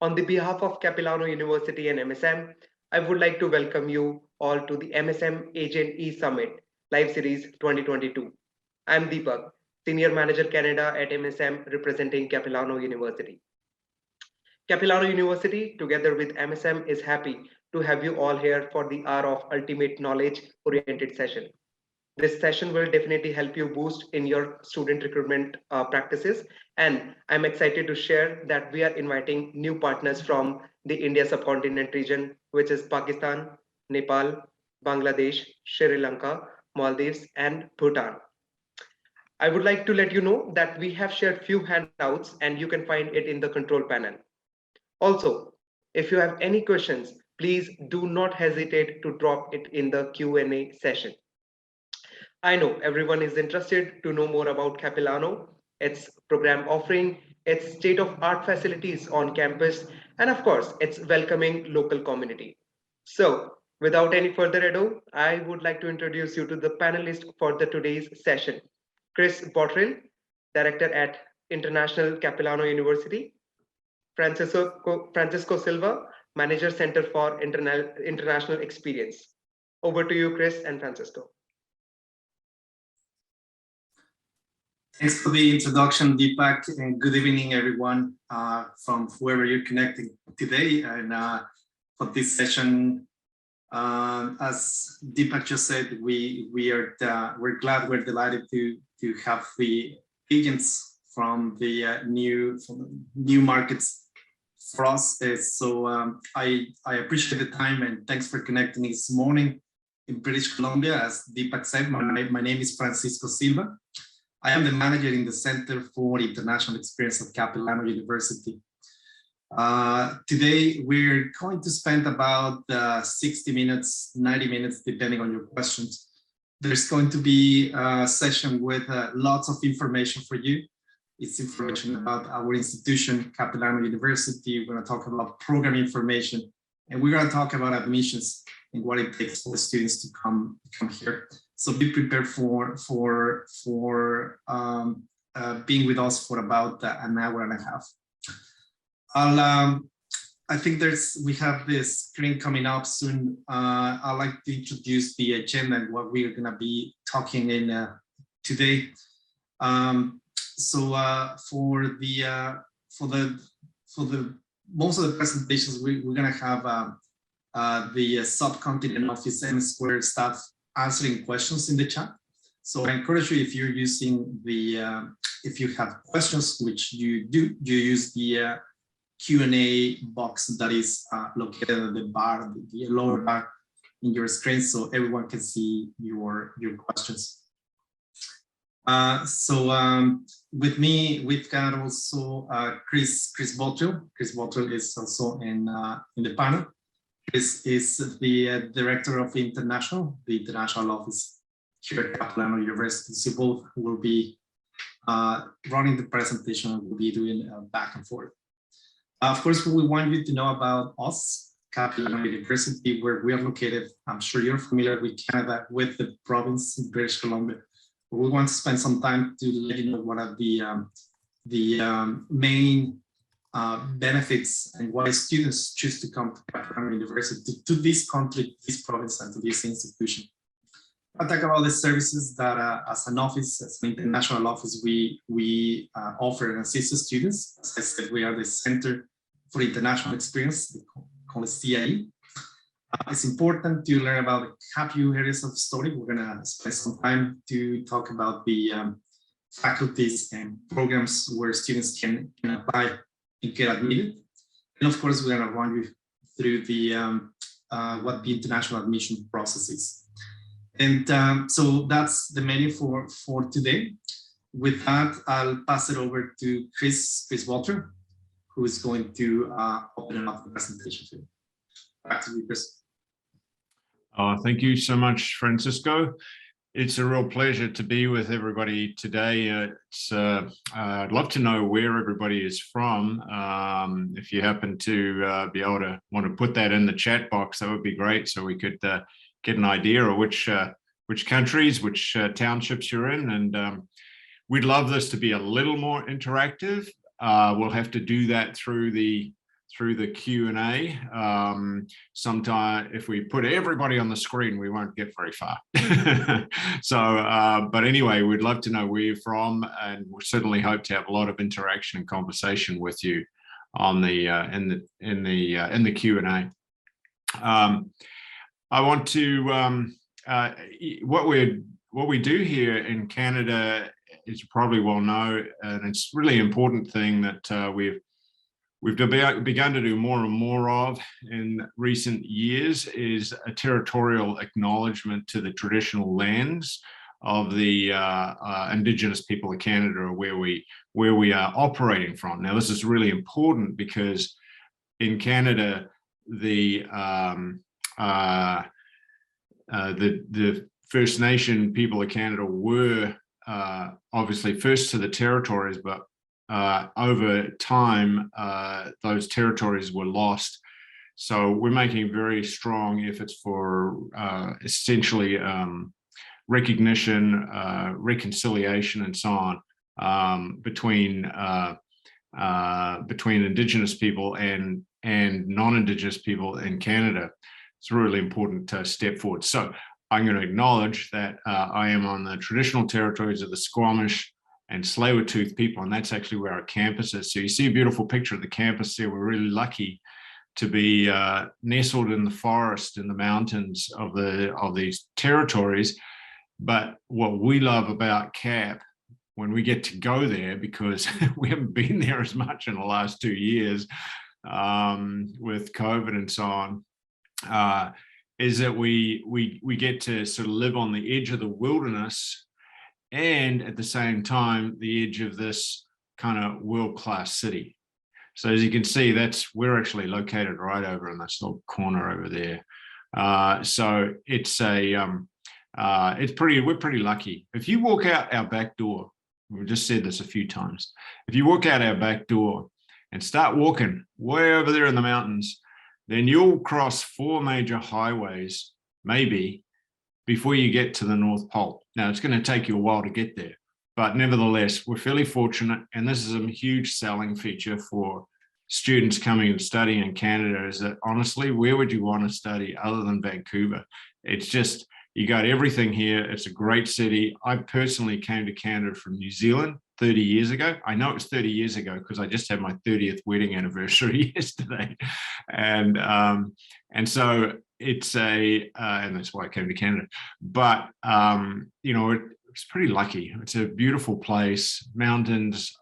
On the behalf of Capilano University and MSM, I would like to welcome you all to the MSM Agent E Summit Live Series 2022. I am Deepak, Senior Manager Canada at MSM representing Capilano University. Capilano University, together with MSM, is happy to have you all here for the Hour of Ultimate Knowledge-oriented session. This session will definitely help you boost in your student recruitment practices. And I'm excited to share that we are inviting new partners from the India subcontinent region, which is Pakistan, Nepal, Bangladesh, Sri Lanka, Maldives, and Bhutan. I would like to let you know that we have shared few handouts and you can find it in the control panel. Also, if you have any questions, please do not hesitate to drop it in the Q&A session. I know everyone is interested to know more about Capilano, its program offering, its state-of-art facilities on campus, and of course, its welcoming local community. So, without any further ado, I would like to introduce you to the panelist for the today's session. Chris Bottrill, Director at International Capilano University, Francisco Silva, Manager Center for International Experience. Over to you, Chris and Francisco. Thanks for the introduction, Deepak, and good evening, everyone, from whoever you're connecting today. And for this session, as Deepak just said, we're delighted to have the agents from the new markets for us. So I appreciate the time and thanks for connecting this morning in British Columbia. As Deepak said, my name is Francisco Silva. I am the manager in the Center for International Experience at Capilano University. Today, we're going to spend about 60 minutes, 90 minutes, depending on your questions. There's going to be a session with lots of information for you. It's information about our institution, Capilano University. We're going to talk about program information, and we're going to talk about admissions and what it takes for the students to come here. So be prepared for being with us for about an hour and a half. I think we have this screen coming up soon. I'd like to introduce the agenda and what we're going to be talking in today. For the most of the presentations, we're going to have the subcontinent office and Square staff answering questions in the chat. So I encourage you, if you're using if you have questions, which you do, you use the Q&A box that is located at the bar, the lower bar in your screen, so everyone can see your questions. With me, we've got also Chris Bottrill. Chris Bottrill is also in the panel. Chris is the Director of the International Office here at Capilano University. So both will be running the presentation and we'll be doing back and forth. Of course, we want you to know about us, Capilano University, where we are located. I'm sure you're familiar with Canada, with the province in British Columbia. We want to spend some time to let you know what are the main benefits and why students choose to come to Capilano University, to this country, this province, and to this institution. I'll talk about the services that as an office, as an international office, we offer and assist the students. As I said, we are the Center for International Experience, called CIE. It's important to learn about a few areas of study. We're gonna spend some time to talk about the faculties and programs where students can apply and get admitted. And of course, we're gonna run you through the what the international admission process is. And so that's the menu for today. With that, I'll pass it over to Chris Bottrill, who is going to open up the presentation for you. Back to you, Chris. Thank you so much, Francisco. It's a real pleasure to be with everybody today. I'd love to know where everybody is from. If you happen to be able to want to put that in the chat box, that would be great, so we could get an idea of which countries, which townships you're in. And we'd love this to be a little more interactive. We'll have to do that through through the Q&A. Sometime if we put everybody on the screen, we won't get very far. So, but anyway, we'd love to know where you're from, and we certainly hope to have a lot of interaction and conversation with you on the in the Q&A. I want to what we do here in Canada, as you probably well know, and it's really important thing that we've begun to do more and more of in recent years, is a territorial acknowledgement to the traditional lands of the Indigenous people of Canada, where we are operating from. Now, this is really important because in Canada, the First Nation people of Canada were obviously first to the territories, but over time, those territories were lost. So we're making very strong efforts for essentially recognition, reconciliation, and so on between Indigenous people and non-Indigenous people in Canada. It's a really important step forward. So I'm going to acknowledge that I am on the traditional territories of the Squamish and Tsleil-Waututh people, and that's actually where our campus is. So you see a beautiful picture of the campus there. We're really lucky to be nestled in the forest, in the mountains of these territories. But what we love about CAP, when we get to go there, because we haven't been there as much in the last 2 years with COVID and so on, is that we get to sort of live on the edge of the wilderness, and at the same time, the edge of this kind of world-class city. So as you can see, we're actually located right over in this little corner over there. So we're pretty lucky. If you walk out our back door, we've just said this a few times, if you walk out our back door and start walking way over there in the mountains, then you'll cross 4 major highways, maybe, before you get to the North Pole. Now, it's going to take you a while to get there, but nevertheless, we're fairly fortunate, and this is a huge selling feature for students coming and studying in Canada, is that honestly, where would you want to study other than Vancouver? It's just, you got everything here. It's a great city. I personally came to Canada from New Zealand 30 years ago. I know it was 30 years ago because I just had my 30th wedding anniversary yesterday. And so it's and that's why I came to Canada. But, it's pretty lucky. It's a beautiful place, mountains,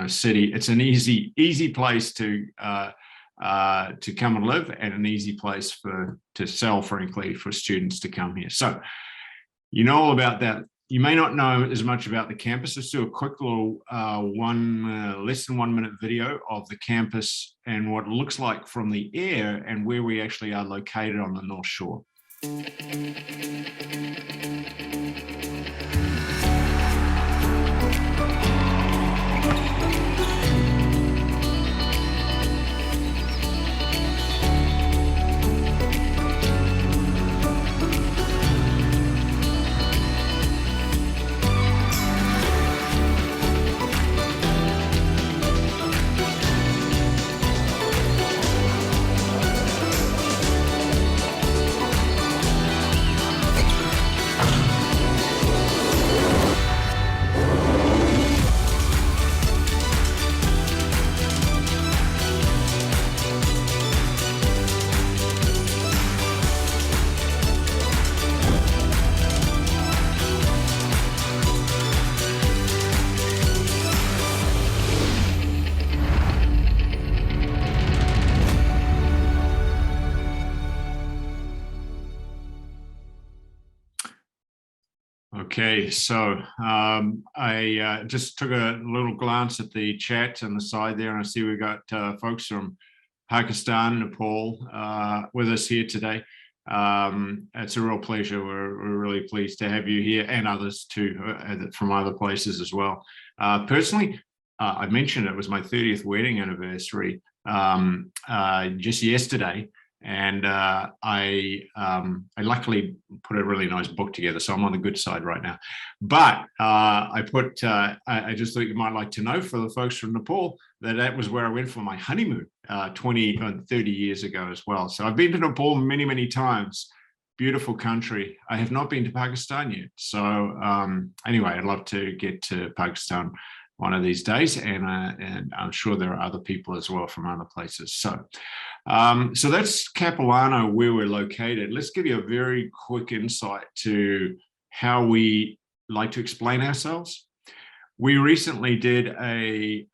city. It's an easy place to come and live, and an easy place to sell, frankly, for students to come here. So you know all about that. You may not know as much about the campus. Let's do a quick little less than 1 minute video of the campus and what it looks like from the air, and where we actually are located on the North Shore. Okay, so I just took a little glance at the chat on the side there, and I see we've got folks from Pakistan, Nepal with us here today. It's a real pleasure. We're really pleased to have you here, and others too from other places as well. Personally, I mentioned it was my 30th wedding anniversary just yesterday, And I luckily put a really nice book together, so I'm on the good side right now. But I just thought you might like to know, for the folks from Nepal, that was where I went for my honeymoon 30 years ago as well. So I've been to Nepal many, many times. Beautiful country. I have not been to Pakistan yet. So anyway, I'd love to get to Pakistan one of these days, and I'm sure there are other people as well from other places. So that's Capilano, where we're located. Let's give you a very quick insight to how we like to explain ourselves. We recently did a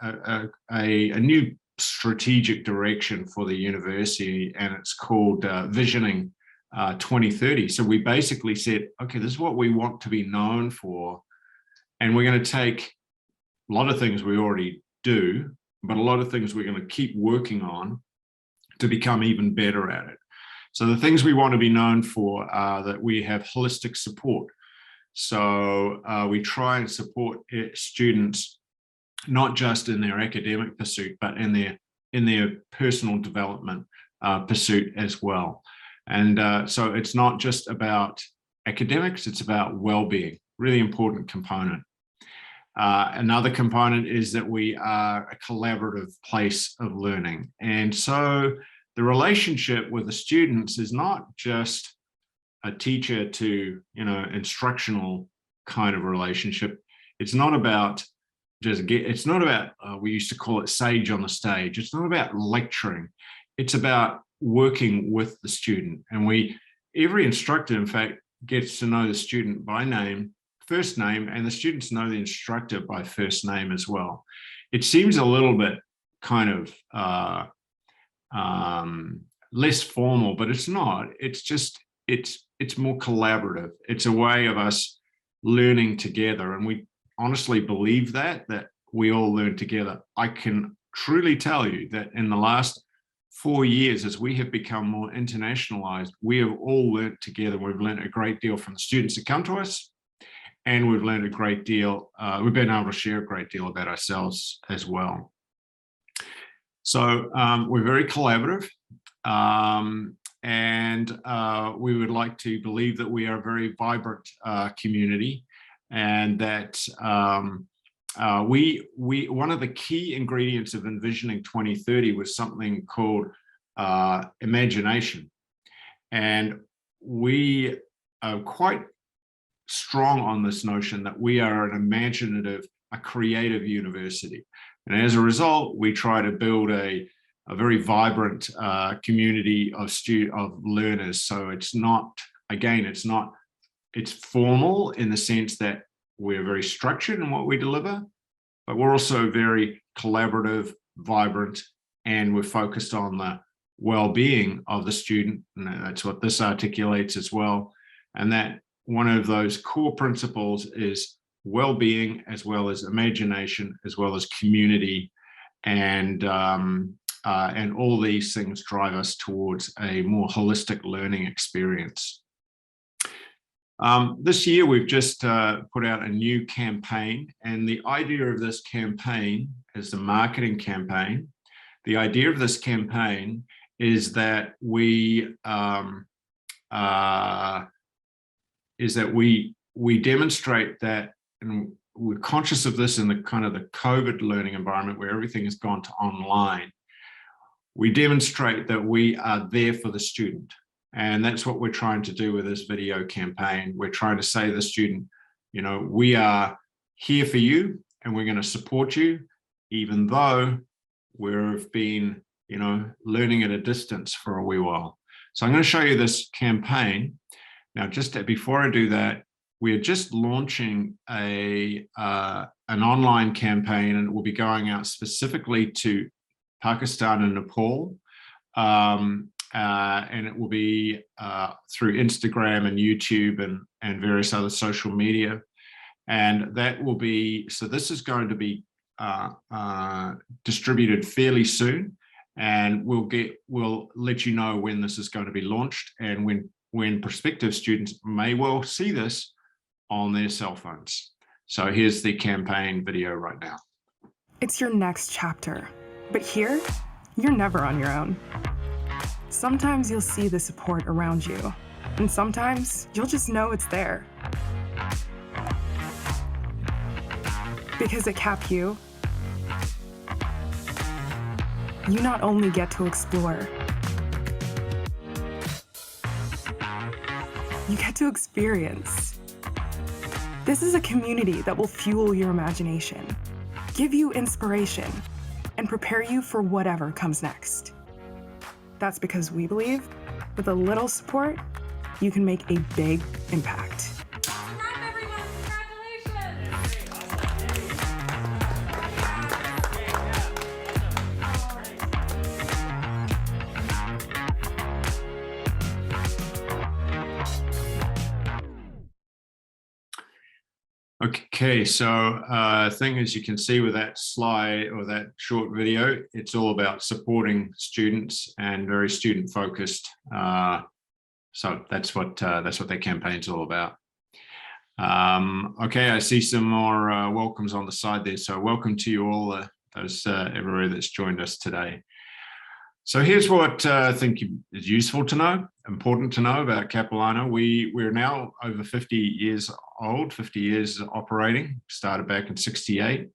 new strategic direction for the university, and it's called Visioning 2030. So we basically said, okay, this is what we want to be known for, and we're going to take a lot of things we already do, but a lot of things we're going to keep working on to become even better at it. So the things we want to be known for are that we have holistic support. So we try and support students, not just in their academic pursuit, but in their personal development pursuit as well. And so it's not just about academics, it's about well-being, really important component. Another component is that we are a collaborative place of learning. And so the relationship with the students is not just a teacher to, instructional kind of relationship. It's not about we used to call it sage on the stage. It's not about lecturing. It's about working with the student. And every instructor, in fact, gets to know the student by name, first name, and the students know the instructor by first name as well. It seems a little bit kind of less formal, but it's not. It's just, it's more collaborative. It's a way of us learning together. And we honestly believe that we all learn together. I can truly tell you that in the last 4 years, as we have become more internationalized, we have all learned together. We've learned a great deal from the students that come to us, and we've learned a great deal. We've been able to share a great deal about ourselves as well. So we're very collaborative, and we would like to believe that we are a very vibrant community, and that one of the key ingredients of Envisioning 2030 was something called imagination. And we are quite strong on this notion that we are an imaginative, a creative university. And as a result, we try to build a very vibrant community of learners. So it's not, again, it's formal in the sense that we're very structured in what we deliver, but we're also very collaborative, vibrant, and we're focused on the well-being of the student. And that's what this articulates as well. And that one of those core principles is well-being, as well as imagination, as well as community, and all these things drive us towards a more holistic learning experience. This year, we've just put out a new campaign, and the idea of this campaign is the marketing campaign. The idea of this campaign is that we demonstrate that, and we're conscious of this in the kind of the COVID learning environment where everything has gone to online. We demonstrate that we are there for the student. And that's what we're trying to do with this video campaign. We're trying to say to the student, we are here for you, and we're going to support you, even though we've been, learning at a distance for a wee while. So I'm going to show you this campaign. Now, before I do that, we're just launching an online campaign, and it will be going out specifically to Pakistan and Nepal. And it will be through Instagram and YouTube and various other social media. And that will be, so this is going to be distributed fairly soon. And we'll let you know when this is going to be launched, and when prospective students may well see this on their cell phones. So here's the campaign video right now. It's your next chapter, but here, you're never on your own. Sometimes you'll see the support around you, and sometimes you'll just know it's there. Because at CapU, you not only get to explore, you get to experience. This is a community that will fuel your imagination, give you inspiration, and prepare you for whatever comes next. That's because we believe with a little support, you can make a big impact. Okay, so thing as you can see with that slide or that short video, it's all about supporting students and very student focused. So that's what their campaign's all about. Okay, I see some more welcomes on the side there. So welcome to you all, those everywhere that's joined us today. So here's what I think is useful to know, important to know about Capilano. We're now over 50 years old, 50 years operating, started back in '68.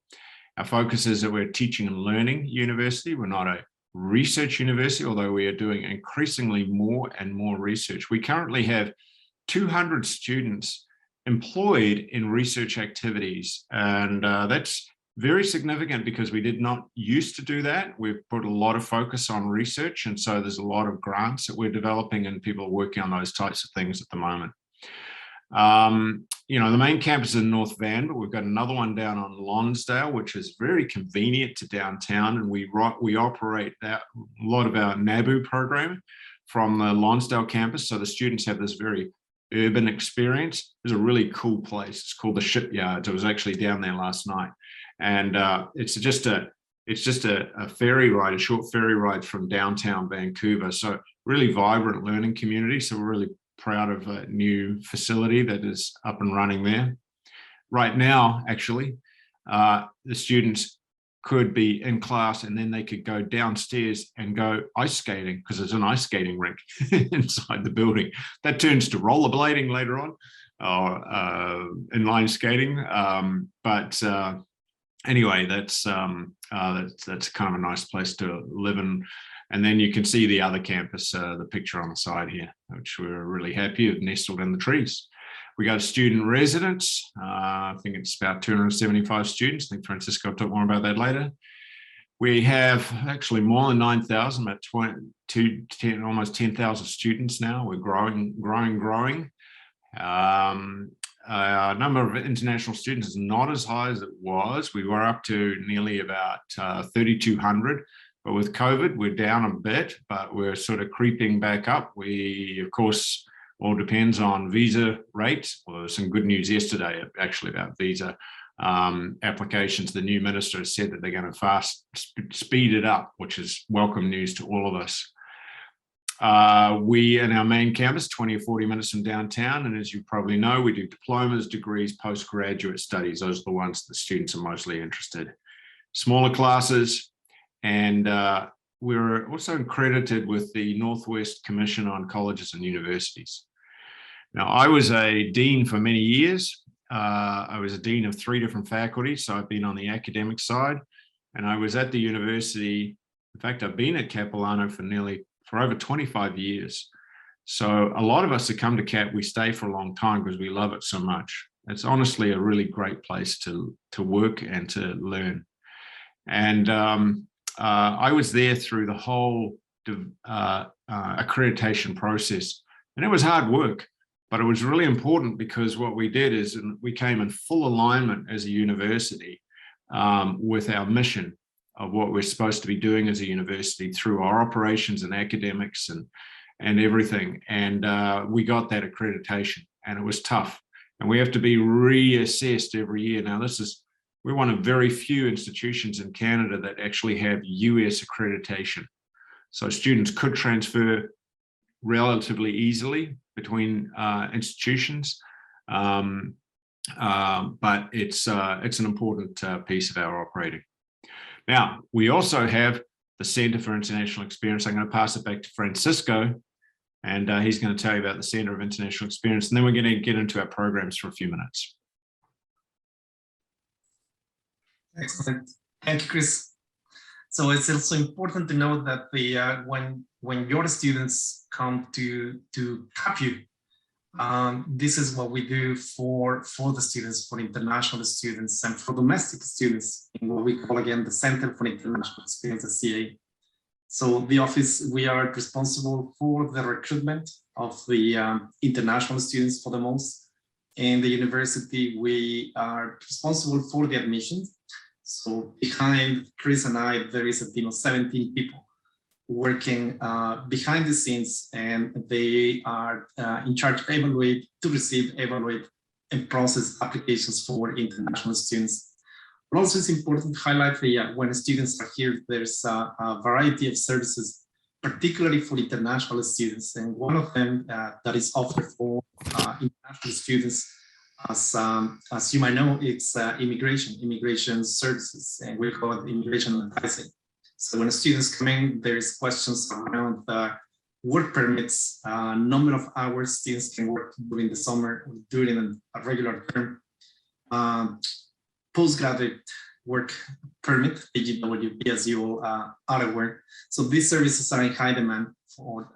Our focus is that we're a teaching and learning university. We're not a research university, although we are doing increasingly more and more research. We currently have 200 students employed in research activities, and that's very significant because we did not used to do that. We've put a lot of focus on research, and so there's a lot of grants that we're developing and people are working on those types of things at the moment. You know, the main campus is in North Van, but we've got another one down on Lonsdale, which is very convenient to downtown, and we operate that a lot of our NABU program from the Lonsdale campus, so the students have this very urban experience. It's a really cool place. It's called the Shipyards. I was actually down there last night. And it's just a ferry ride, a short ferry ride from downtown Vancouver. So really vibrant learning community. So we're really proud of a new facility that is up and running there. Right now, actually, the students could be in class and then they could go downstairs and go ice skating because there's an ice skating rink inside the building. That turns to rollerblading later on, or inline skating. Anyway, that's kind of a nice place to live in. And then you can see the other campus, the picture on the side here, which we're really happy of, nestled in the trees. We got a student residence. I think it's about 275 students. I think Francisco will talk more about that later. We have actually more than 9,000, about 10, almost 10,000 students now. We're growing. Our number of international students is not as high as it was. We were up to nearly about 3,200, but with COVID, we're down a bit, but we're sort of creeping back up. We, of course, all depends on visa rates. Well, there was some good news yesterday, actually, about visa applications. The new minister has said that they're going to speed it up, which is welcome news to all of us. We, in our main campus, 20 or 40 minutes from downtown, and as you probably know, we do diplomas, degrees, postgraduate studies. Those are the ones that students are mostly interested. Smaller classes, and we're also accredited with the Northwest Commission on Colleges and Universities. Now, I was a dean for many years. I was a dean of 3 different faculties, so I've been on the academic side, and I was at the university. In fact, I've been at Capilano for over 25 years. So a lot of us that come to CAP, we stay for a long time because we love it so much. It's honestly a really great place to work and to learn. And I was there through the whole accreditation process, and it was hard work, but it was really important because what we did is we came in full alignment as a university with our mission of what we're supposed to be doing as a university through our operations and academics and everything. And we got that accreditation, and it was tough. And we have to be reassessed every year. Now, we're one of very few institutions in Canada that actually have US accreditation. So students could transfer relatively easily between institutions. But it's an important piece of our operating. Now, we also have the Center for International Experience. I'm going to pass it back to Francisco, and he's going to tell you about the Center of International Experience, and then we're going to get into our programs for a few minutes. Excellent. Thank you, Chris. So it's also important to note that when your students come to CAPU, this is what we do for the students, for international students, and for domestic students in what we call again the Center for International Experience, the CA. So the office, we are responsible for the recruitment of the international students for the most. In the university, we are responsible for the admissions. So behind Chris and I, there is a team of 17 people working behind the scenes, and they are in charge of evaluate, and process applications for international students. But also it's important to highlight that when students are here, there's a variety of services, particularly for international students. And one of them that is offered for international students, as you might know, it's immigration services, and we call it immigration advising. So when students come in, there's questions around work permits, number of hours students can work during the summer, during a regular term, postgraduate work permit, PGWP, as you all are aware. So these services are in high demand for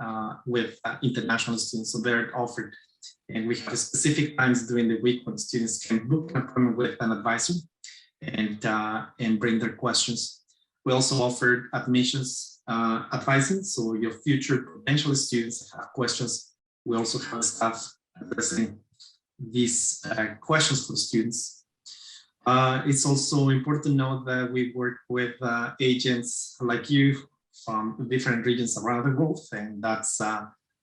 with international students, so they're offered. And we have specific times during the week when students can book an appointment with an advisor and bring their questions. We also offer admissions advising, so your future potential students have questions. We also have staff addressing these questions for students. It's also important to note that we work with agents like you from different regions around the world, and that's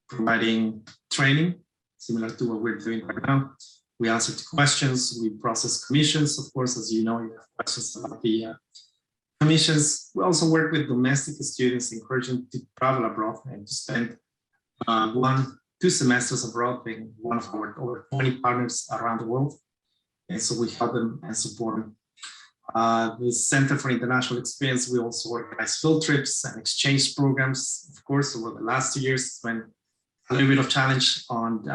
providing training similar to what we're doing right now. We answer to questions, we process commissions. Of course, as you know, you have questions about the commissions. We also work with domestic students, encouraging to travel abroad and to spend 1-2 semesters abroad, being one of our over 20 partners around the world. And so we help them and support them. The Center for International Experience, we also organize field trips and exchange programs. Of course, over the last 2 years, when a little bit of challenge on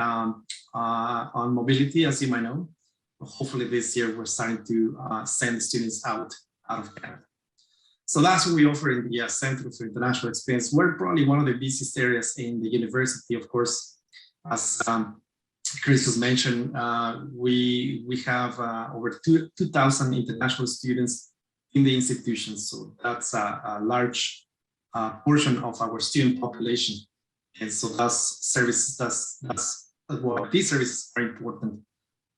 mobility, as you might know. Hopefully this year we're starting to send students out of Canada. So that's what we offer in the Center for International Experience. We're probably one of the busiest areas in the university, of course. As Chris has mentioned, we have over 2,000 international students in the institution. So that's a large portion of our student population. And so thus services, well, these services are important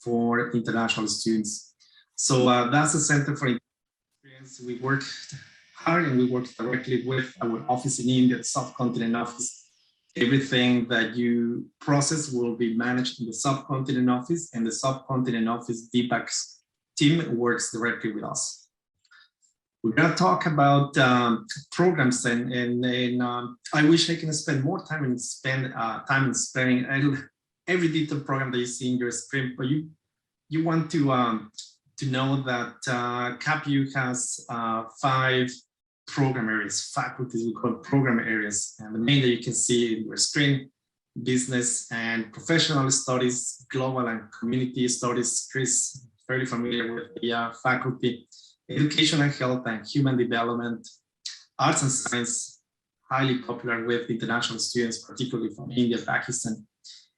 for international students. So that's the Center for International Experience. We work hard and we work directly with our office in India, the subcontinent office. Everything that you process will be managed in the subcontinent office, and the subcontinent office, Deepak's team, works directly with us. We're going to talk about programs, and I wish I can spend more time and spend time in sparing every detailed program that you see in your screen. But you want to know that CAPU has 5 program areas, faculties, we call program areas, and the main that you can see in your screen: business and professional studies, global and community studies. Chris, fairly familiar with the faculty. Education and health and human development, arts and science, highly popular with international students, particularly from India, Pakistan,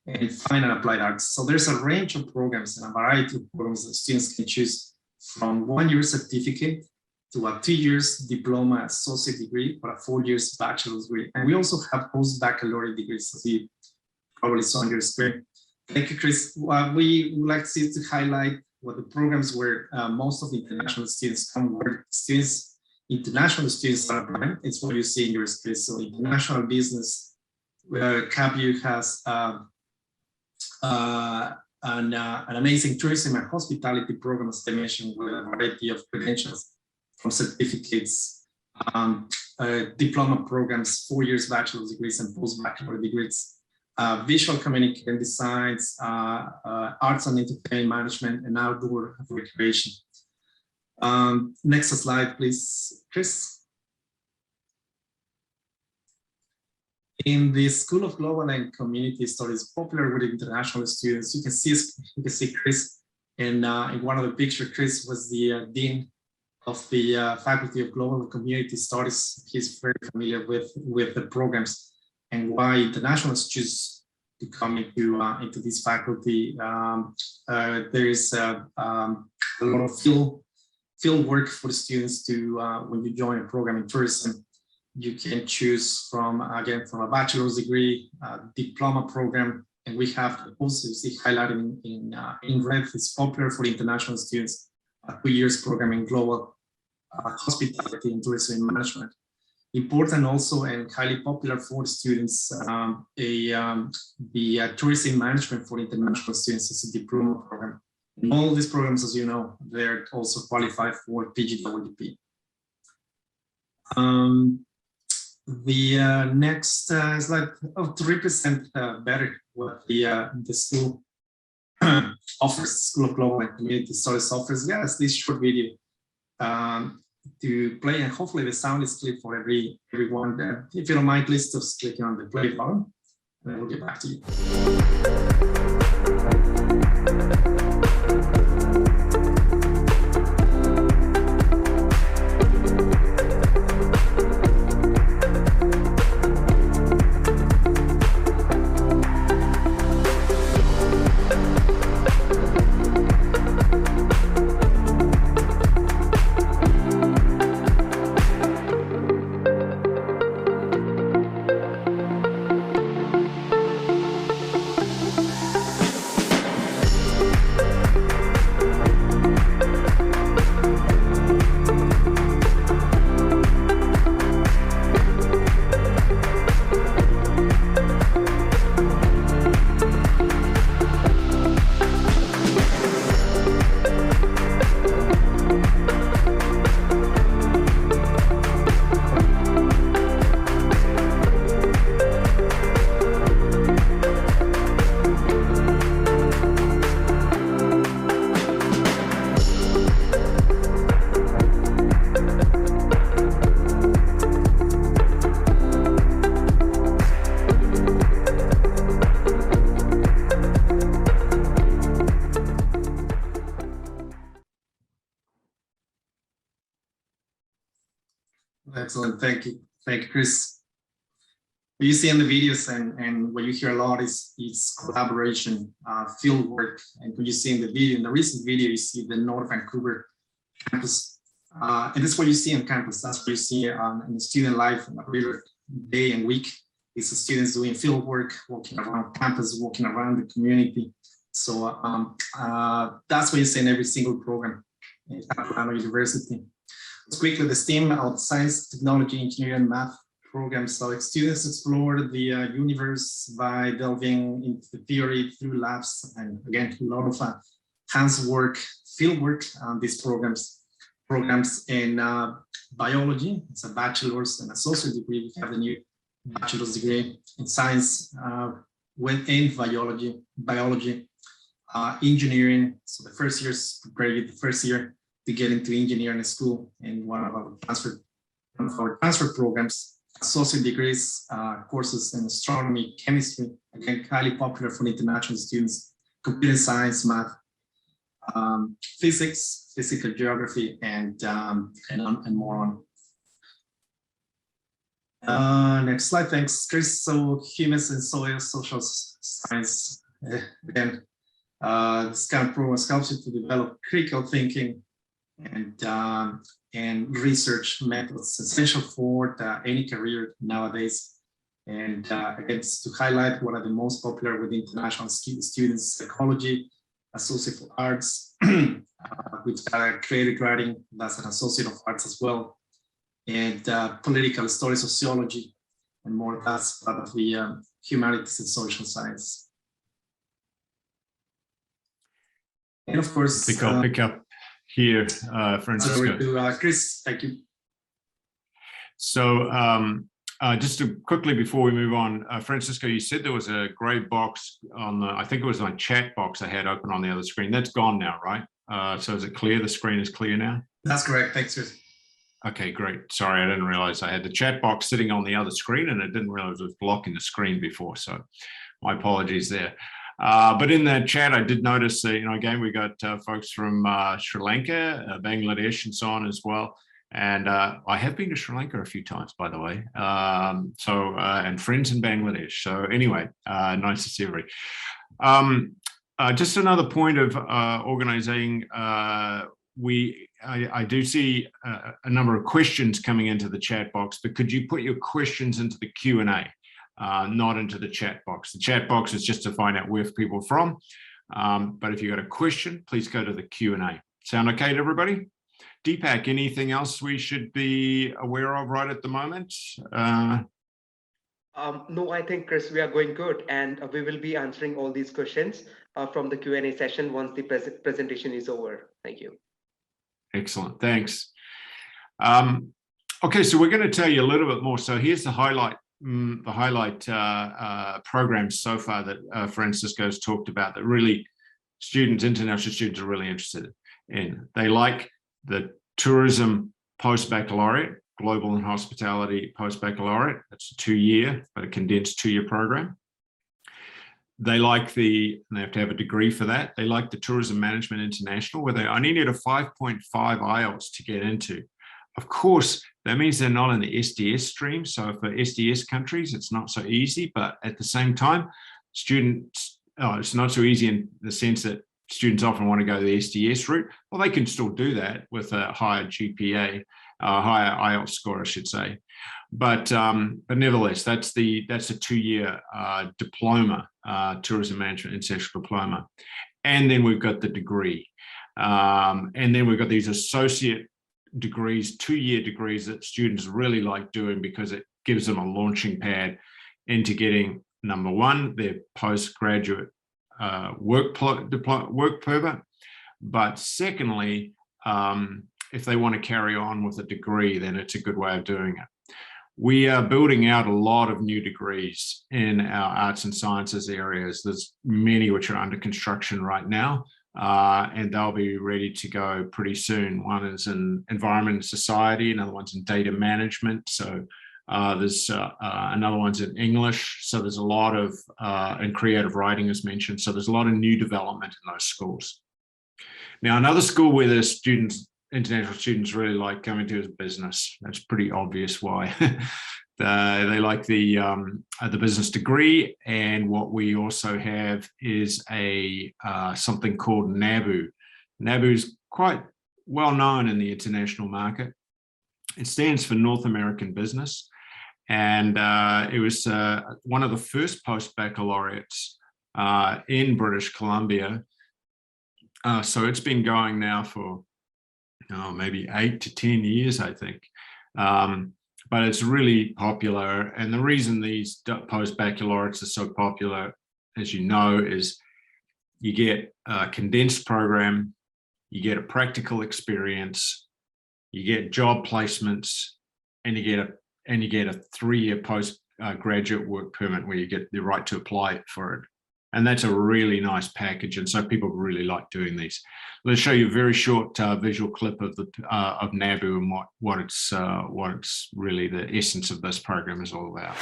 and fine and applied arts. So there's a range of programs and a variety of programs that students can choose, from 1-year certificate to a 2 years diploma associate degree, or a 4 years bachelor's degree. And we also have post-baccalaureate degrees, as you probably saw on your screen. Thank you, Chris. We would like to highlight what the programs where most of the international students come, where international students are applying. It's what you see in your screen. So international business, where CAPU has an amazing tourism and hospitality program, as I mentioned, with a variety of credentials, from certificates, diploma programs, 4 years bachelor's degrees and post-baccalaureate degrees, visual communication designs, arts and entertainment management, and outdoor recreation. Next slide, please, Chris. In the School of Global and Community Studies, popular with international students, you can see Chris, and in one of the pictures, Chris was the dean of the Faculty of Global and Community Studies. He's very familiar with the programs and why internationals choose to come into this faculty. There is a lot of field work for the students to when you join a program in tourism. You can choose from a bachelor's degree, diploma program, and we have also, you see highlighted in red, it's popular for international students, a 2 years program in global hospitality and tourism management. Important also and highly popular for students, the tourism management for international students is a diploma program. And all these programs, as you know, they're also qualified for PGWP. The next slide to represent better what the school offers, School of Global and Community Studies offers. Yes, this short video to play, and hopefully the sound is clear for everyone. If you don't mind, please just click on the play button, and then we'll get back to you. Excellent, thank you, Chris. What you see in the videos and what you hear a lot is collaboration, field work, and what you see in the video, in the recent video, you see the North Vancouver campus, and that's what you see on campus. That's what you see in the student life on a regular day and week. It's the students doing field work, walking around campus, walking around the community. So that's what you see in every single program in Capilano University. Quickly, the STEAM of science, technology, engineering, and math programs. So students explore the universe by delving into the theory through labs, and again, a lot of hands work, field work on these programs in biology. It's a bachelor's and associate degree. We have the new bachelor's degree in science within biology, engineering. So the first year is prepare you the first year to get into engineering school in one of our transfer programs, associate degrees, courses in astronomy, chemistry, again, highly popular for international students, computer science, math, physics, physical geography, and more on. Next slide, thanks, Chris. So humans and soil social science, again, this kind of program helps you to develop critical thinking and research methods essential for any career nowadays. And again, to highlight what are the most popular with international students: psychology, associate of arts, with creative writing, that's an associate of arts as well, and political story, sociology, and more. That's part of the humanities and social science. And of course, I'll pick up here, Francisco. To Chris, thank you. So just to quickly before we move on, Francisco, you said there was a gray box on the, I think it was my chat box I had open on the other screen. That's gone now, right? So is it clear? The screen is clear now? That's correct. Thanks, Chris. Okay, great. Sorry, I didn't realize I had the chat box sitting on the other screen and I didn't realize it was blocking the screen before. So my apologies there. But in the chat, I did notice that, again, we got folks from Sri Lanka, Bangladesh, and so on as well. And I have been to Sri Lanka a few times, by the way. And friends in Bangladesh. So anyway, nice to see everybody. Just another point of organizing. I do see a number of questions coming into the chat box, but could you put your questions into the Q&A, not into the chat box? The chat box is just to find out where people are from. But if you've got a question, please go to the Q&A. Sound okay to everybody? Deepak, anything else we should be aware of right at the moment? No, I think, Chris, we are going good, and we will be answering all these questions from the Q&A session once the presentation is over. Thank you. Excellent, thanks. Okay, so we're going to tell you a little bit more. So here's the highlight programs so far that Francisco's talked about that really international students are really interested in. They like the tourism post-baccalaureate, global and hospitality post-baccalaureate. That's a 2-year, but a condensed 2-year program. They like and they have to have a degree for that. They like the Tourism Management International, where they only need a 5.5 IELTS to get into. Of course, that means they're not in the SDS stream. So for SDS countries, it's not so easy, but at the same time, it's not so easy in the sense that students often want to go the SDS route. Well, they can still do that with a higher GPA, higher IELTS score, I should say. But nevertheless, that's a 2-year diploma, tourism management international diploma, and then we've got the degree, and then we've got these associate degrees, 2-year degrees that students really like doing because it gives them a launching pad into getting, number one, their postgraduate work permit, but secondly, if they want to carry on with a degree, then it's a good way of doing it. We are building out a lot of new degrees in our arts and sciences areas. There's many which are under construction right now, and they'll be ready to go pretty soon. One is in environment and society, another one's in data management. So there's another one's in English. So there's a lot of, and creative writing is mentioned. So there's a lot of new development in those schools. Now, another school where the international students really like coming to is business. That's pretty obvious why. They like the business degree, and what we also have is something called NABU. NABU is quite well known in the international market. It stands for North American Business, and it was one of the first post-baccalaureates in British Columbia. So it's been going now for maybe 8 to 10 years, I think. But it's really popular. And the reason these post-baccalaureates are so popular, as you know, is you get a condensed program, you get a practical experience, you get job placements, and you get a 3-year postgraduate work permit where you get the right to apply for it. And that's a really nice package, and so people really like doing these. Let's show you a very short visual clip of NABU and what it's really the essence of this program is all about.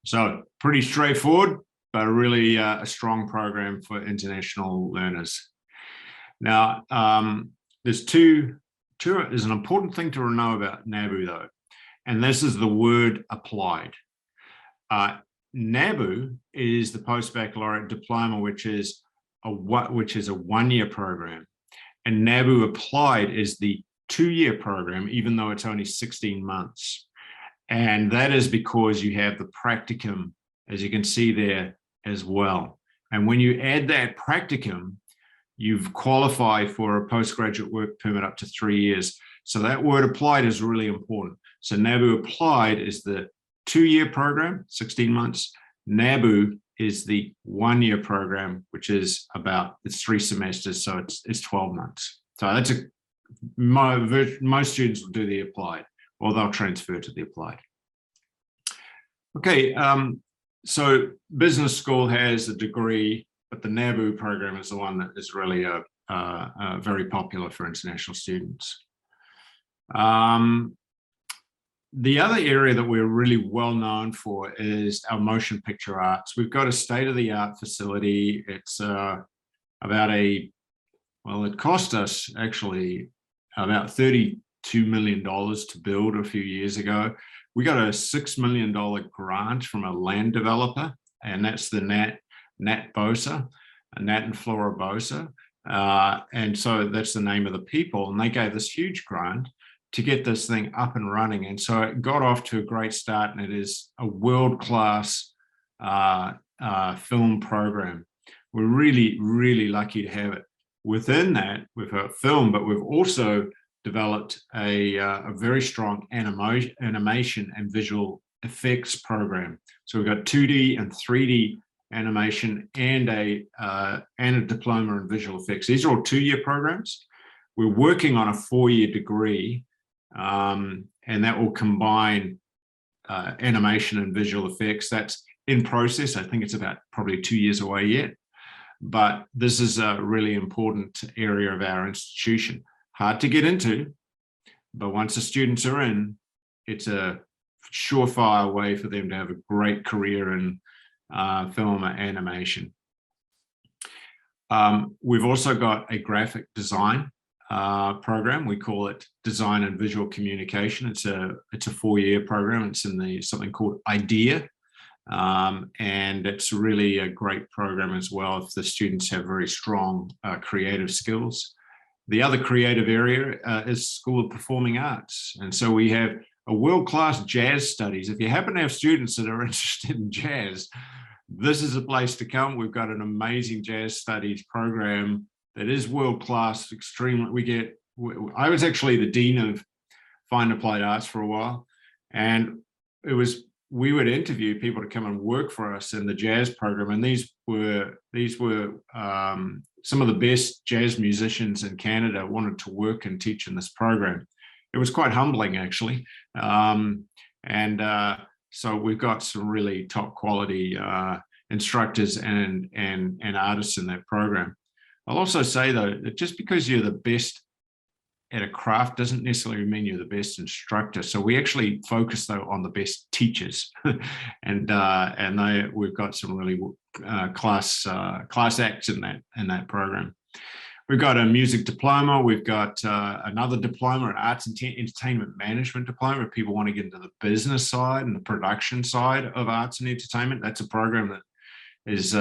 So pretty straightforward, but really a strong program for international learners. Now, there's an important thing to know about NABU though, and this is the word applied. NABU is the post-baccalaureate diploma, which is a 1-year program, and NABU applied is the 2-year program, even though it's only 16 months. And that is because you have the practicum, as you can see there, as well. And when you add that practicum, you've qualified for a postgraduate work permit up to 3 years. So that word applied is really important. So NABU applied is the 2-year program, 16 months. NABU is the one-year program, which is it's 3 semesters, so it's 12 months. So that's most students will do the applied, or they'll transfer to the applied. Okay, so business school has a degree, but the NABU program is the one that is really very popular for international students. The other area that we're really well known for is our motion picture arts. We've got a state-of-the-art facility. It's it cost us actually about $32 million to build a few years ago. We got a $6 million grant from a land developer, and that's the Nat and Flora Bosa. And so that's the name of the people, and they gave this huge grant to get this thing up and running. And so it got off to a great start, and it is a world-class film program. We're really, really lucky to have it. Within that, we've got film, but we've also developed a very strong animation and visual effects program. So we've got 2D and 3D animation and a diploma in visual effects. These are all 2-year programs. We're working on a 4-year degree, and that will combine animation and visual effects. That's in process. I think it's about probably 2 years away yet, but this is a really important area of our institution. Hard to get into, but once the students are in, it's a surefire way for them to have a great career in film and animation. We've also got a graphic design program. We call it Design and Visual Communication. It's a 4-year program. It's in something called IDEA, and it's really a great program as well if the students have very strong creative skills. The other creative area is School of Performing Arts, and so we have a world-class jazz studies. If you happen to have students that are interested in jazz, this is a place to come. We've got an amazing jazz studies program that is world-class, extremely. I was actually the Dean of Fine Applied Arts for a while, and we would interview people to come and work for us in the jazz program, and these were some of the best jazz musicians in Canada wanted to work and teach in this program. It was quite humbling, actually, so we've got some really top quality instructors and artists in that program. I'll also say, though, that just because you're the best at a craft doesn't necessarily mean you're the best instructor. So we actually focus, though, on the best teachers, and we've got some really class acts in that program. We've got a music diploma. We've got another diploma, an arts and entertainment management diploma. If people want to get into the business side and the production side of arts and entertainment, that's a program that is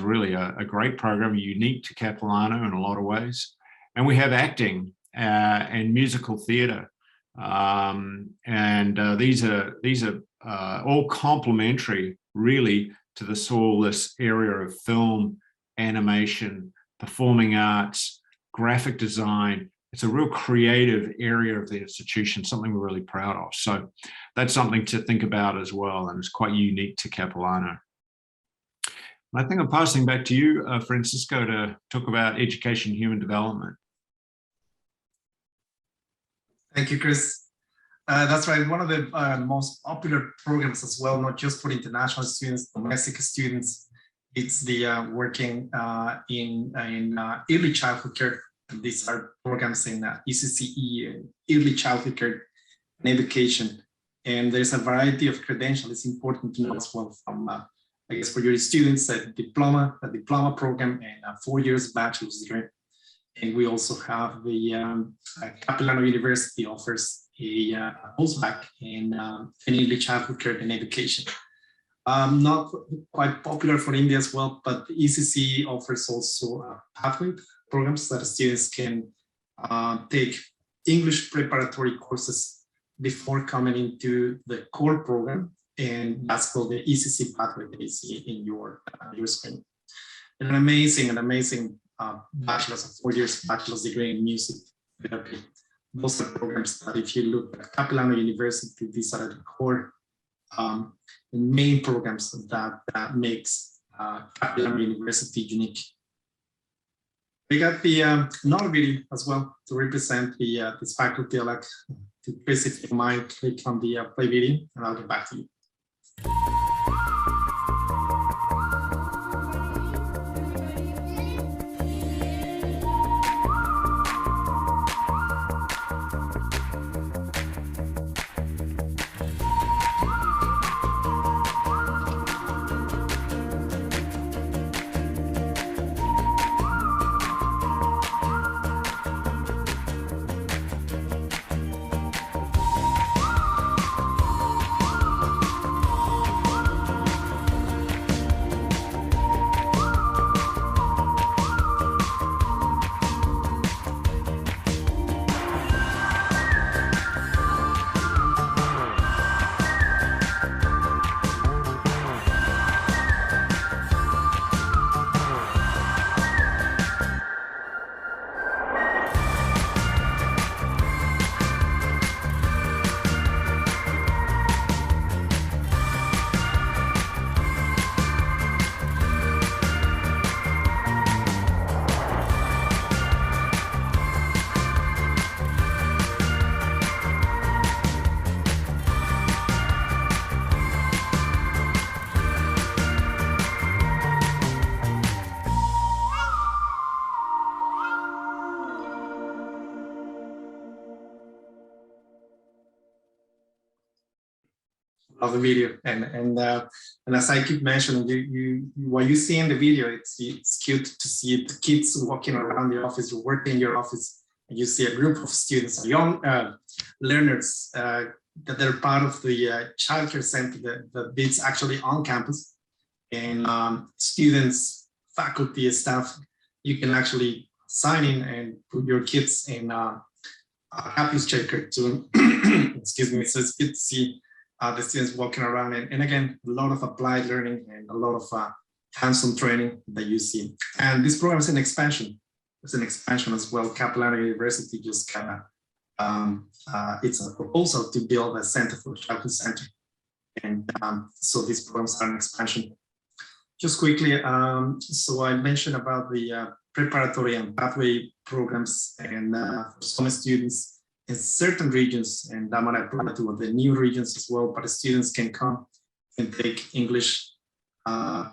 really a great program, unique to Capilano in a lot of ways. And we have acting and musical theatre, these are all complementary, really, to this area of film, animation, performing arts, graphic design. It's a real creative area of the institution, something we're really proud of. So that's something to think about as well, and it's quite unique to Capilano. I think I'm passing back to you, Francisco, to talk about education and human development. Thank you, Chris. That's right. One of the most popular programs as well, not just for international students, domestic students. It's the working in early childhood care. These are programs in ECCE, early childhood care and education. And there's a variety of credentials. It's important to know as well from, I guess, for your students, a diploma program, and a 4 years bachelor's degree. And we also have the Capilano University offers a postbac in early childhood care and education. Not quite popular for India as well, but the ECC offers also pathway programs that students can take English preparatory courses before coming into the core program, and that's called the ECC pathway that you see in your screen. And an amazing bachelor's of 4 years bachelor's degree in music therapy. Those are programs that, if you look at Capilano University, these are the core main programs that makes Capilano University unique. We got the another video as well to represent the this faculty. I'd like to please, if you mind, click on the play video, and I'll get back to you. Of the video, and as I keep mentioning, what you see in the video, it's cute to see the kids walking around the office. You're working in your office, and you see a group of students, young learners that they're part of the childcare center that is actually on campus, and students, faculty, staff. You can actually sign in and put your kids in a campus checker to excuse me. So it's good to see the students walking around, and again, a lot of applied learning and a lot of hands-on training that you see. And this program is an expansion. It's an expansion as well. Capilano University just kind of, it's a proposal to build a center for childhood center. And so these programs are an expansion. Just quickly, so I mentioned about the preparatory and pathway programs, and for some students, in certain regions, and that might apply to the new regions as well, but the students can come and take English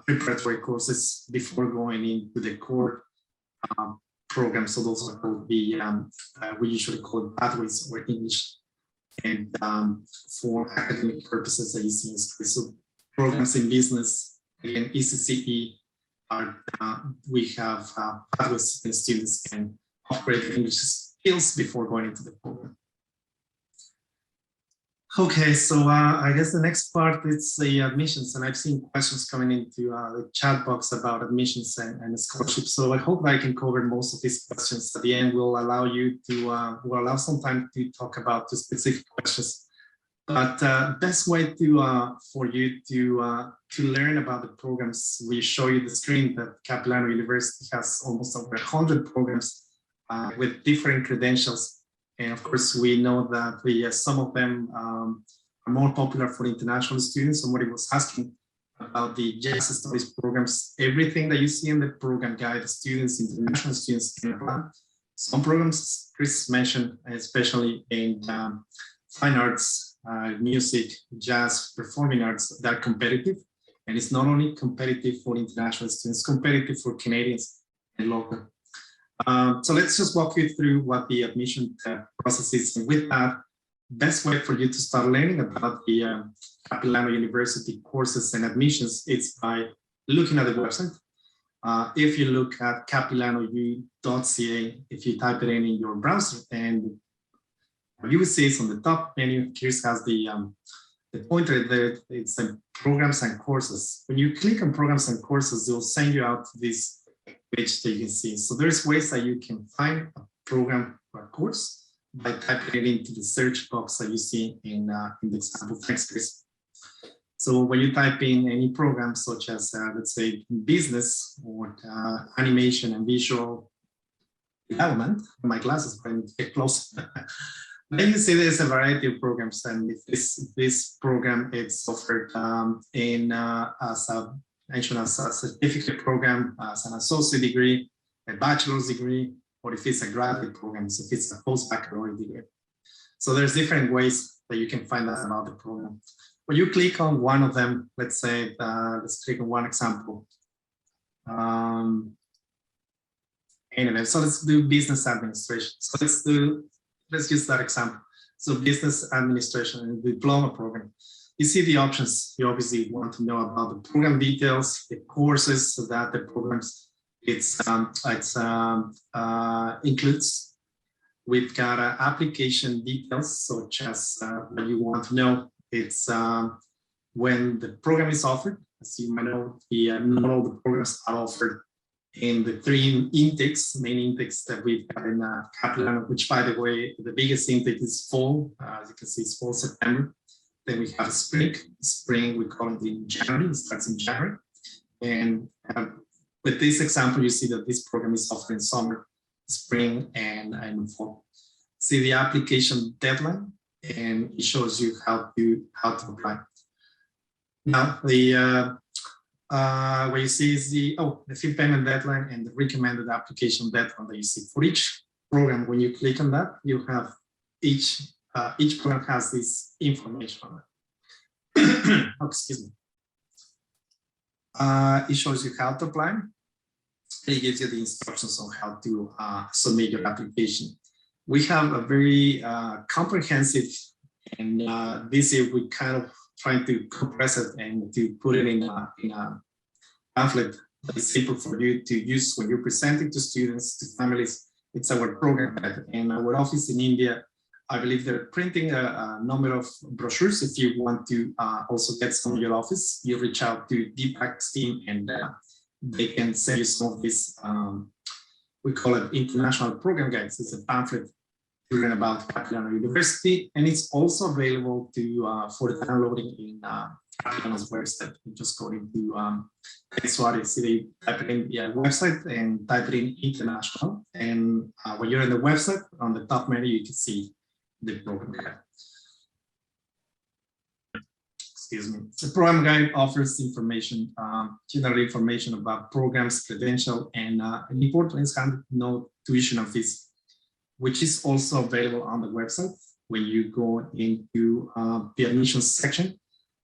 preparatory courses before going into the core program. So those are called the, we usually call it pathways or English, and for academic purposes that you see in school. So programs in business, again, ECCE, are, we have pathways and students can upgrade their English skills before going into the program. Okay, so I guess the next part is the admissions, and I've seen questions coming into the chat box about admissions and scholarships. So I hope I can cover most of these questions. At the end, we'll allow you to, we'll allow some time to talk about the specific questions. But best way to for you to learn about the programs, we show you the screen that Capilano University has almost over 100 programs with different credentials. And of course, we know that some of them are more popular for international students. Somebody was asking about the Jazz Studies programs. Everything that you see in the program guide, the students, international students can apply. Some programs, Chris mentioned, especially in fine arts, music, jazz, performing arts, that are competitive. And it's not only competitive for international students, competitive for Canadians and local. So let's just walk you through what the admission process is. And with that, best way for you to start learning about the Capilano University courses and admissions is by looking at the website. If you look at capilano.ca, if you type it in your browser, and what you will see is on the top menu, Chris has the pointer there, it's the programs and courses. When you click on programs and courses, they'll send you out to this page that you can see. So there's ways that you can find a program or a course by typing it into the search box that you see in the example text, Chris. So when you type in any program such as, let's say, business or animation and visual development, my classes, but I need to get close. Then you see there's a variety of programs, and if this program is offered in as a mentioned as a certificate program, as an associate degree, a bachelor's degree, or if it's a graduate program, so if it's a post-baccalaureate degree. So there's different ways that you can find out about the program. When you click on one of them, let's say, let's click on one example. Anyway, so let's do business administration. So let's use that example. So business administration and diploma program. You see the options. You obviously want to know about the program details, the courses that the programs includes. We've got application details, such as what you want to know. It's when the program is offered. As you might know, not all the programs are offered in the three main intakes that we've got in Capilano, which, by the way, the biggest intake is fall. As you can see, it's fall, September. Then we have spring. Spring, we call it in January. It starts in January. And with this example, you see that this program is offered in summer, spring, and fall. See the application deadline, and it shows you how to apply. Now, what you see is the fee payment deadline and the recommended application deadline that you see for each program. When you click on that, you have each program has this information on it. Excuse me. It shows you how to apply. It gives you the instructions on how to submit your application. We have a very comprehensive, and this year we kind of trying to compress it and to put it in a pamphlet that is simple for you to use when you're presenting to students, to families. It's our program guide. And our office in India, I believe they're printing a number of brochures. If you want to also get some in your office, you reach out to Deepak's team, and they can send you some of this. We call it international program guides. It's a pamphlet to learn about Capilano University, and it's also available for downloading in Capilano's website. You just go into type it in the website and type it in international. And when you're in the website, on the top menu, you can see the program guide. Excuse me. The program guide offers information, general information about programs, credential, and an important is no tuition and fees, which is also available on the website. When you go into the admissions section,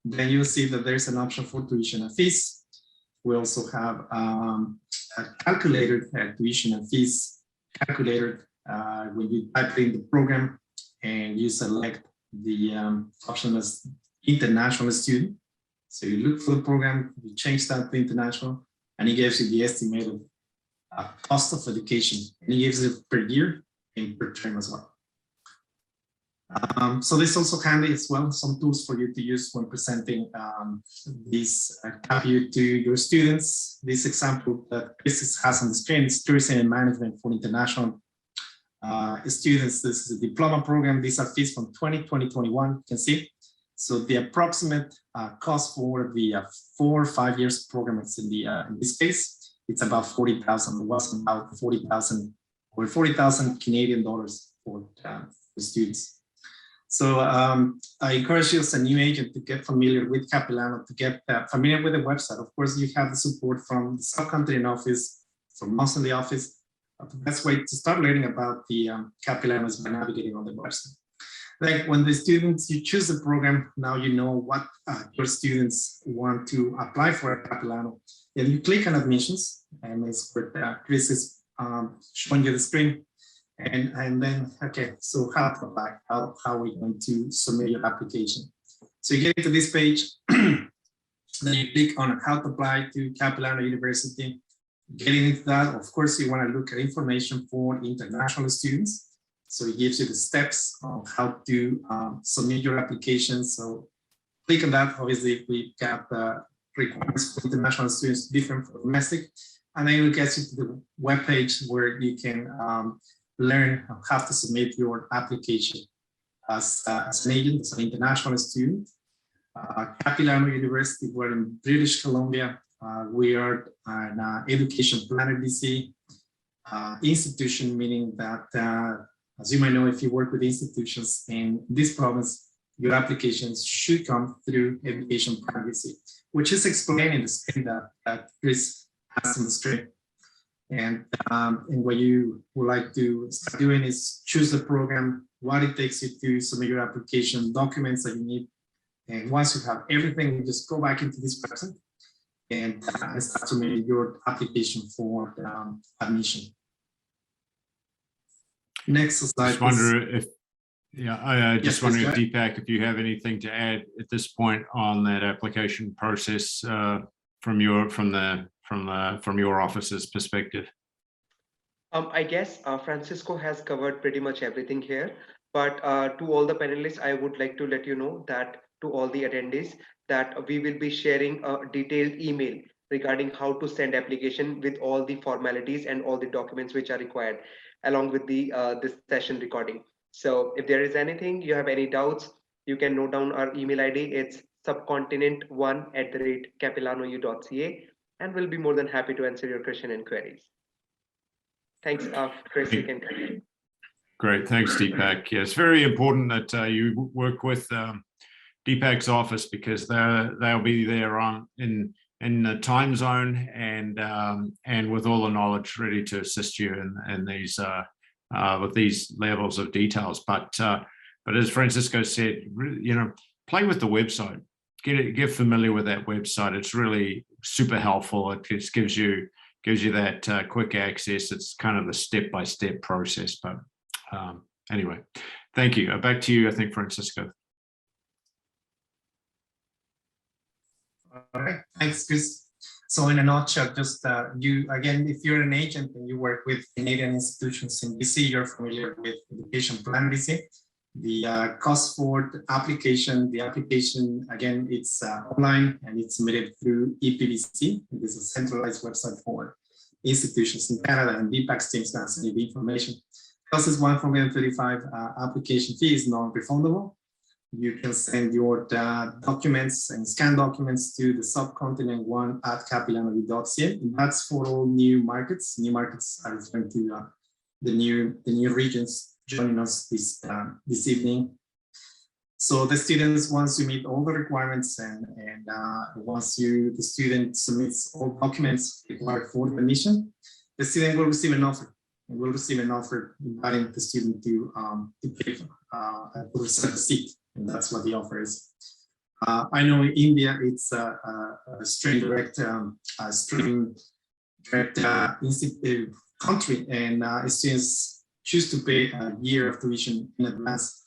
then you'll see that there's an option for tuition and fees. We also have a calculator tuition and fees calculator. When you type in the program and you select the option as international student, so you look for the program, you change that to international, and it gives you the estimated cost of education, and it gives it per year and per term as well. So this is also handy as well, some tools for you to use when presenting these to your students. This example that Chris has on the screen is tourism and management for international students. This is a diploma program. These are fees from 2021, you can see. So the approximate cost for the 4 or 5 years program is in this case, it's about 40,000. It was about 40,000 or 40,000 Canadian dollars for students. So I encourage you as a new agent to get familiar with Capilano, to get familiar with the website. Of course, you have the support from the sub-continent office, from us in the office. The best way to start learning about the Capilano is by navigating on the website. Like when the students, you choose the program, now you know what your students want to apply for at Capilano. And you click on admissions, and it's where Chris is showing you the screen. And then, okay, so how to apply, how are we going to submit your application? So you get into this page, then you click on how to apply to Capilano University. Getting into that, of course, you want to look at information for international students. So it gives you the steps of how to submit your application. So click on that. Obviously, we got the requirements for international students different from domestic. And then it will get you to the web page where you can learn how to submit your application as an agent, as an international student. Capilano University, we're in British Columbia. We are an education planner DC institution, meaning that, as you might know, if you work with institutions in this province, your applications should come through education planner DC. which is explained in the screen that Chris has on the screen. And what you would like to start doing is choose the program, what it takes you to submit your application, documents that you need. And once you have everything, you just go back into this website and start submitting your application for admission. Next slide. Just wonder if, I just Yes, wondering please, if Deepak, if you have anything to add at this point on that application process from your office's perspective. I guess Francisco has covered pretty much everything here, but to all the panelists, I would like to let you know that to all the attendees that we will be sharing a detailed email regarding how to send application with all the formalities and all the documents which are required along with the this session recording. So if there is anything, you have any doubts, you can note down our email ID. It's subcontinent1@capilano.ca, and we'll be more than happy to answer your question and queries. Thanks, Chris, you can continue. Great, thanks, Deepak. Yeah, it's very important that you work with Deepak's office because they'll be there in the time zone and with all the knowledge ready to assist you in these with these levels of details. But as Francisco said, play with the website, get familiar with that website. It's really super helpful. It just gives you that quick access. It's kind of a step-by-step process. But anyway, thank you. Back to you, I think, Francisco. All right, thanks, Chris. So in a nutshell, just you, again, if you're an agent and you work with Canadian institutions in BC, you're familiar with Education Plan BC. The cost for the application, again, it's online and it's submitted through EPBC. This is a centralized website for institutions in Canada, and Deepak's team is going to send you the information. Cost is $135. Application fee is non-refundable. You can send your documents and scan documents to the subcontinent1@capilano.ca. That's for all new markets. New markets are referring to the new regions joining us this evening. So the students, once you meet all the requirements and once the student submits all documents required for the admission, the student will receive an offer. And will receive an offer inviting the student to pay to reserve a seat. And that's what the offer is. I know in India it's a stream direct country, and students choose to pay a year of tuition in advance.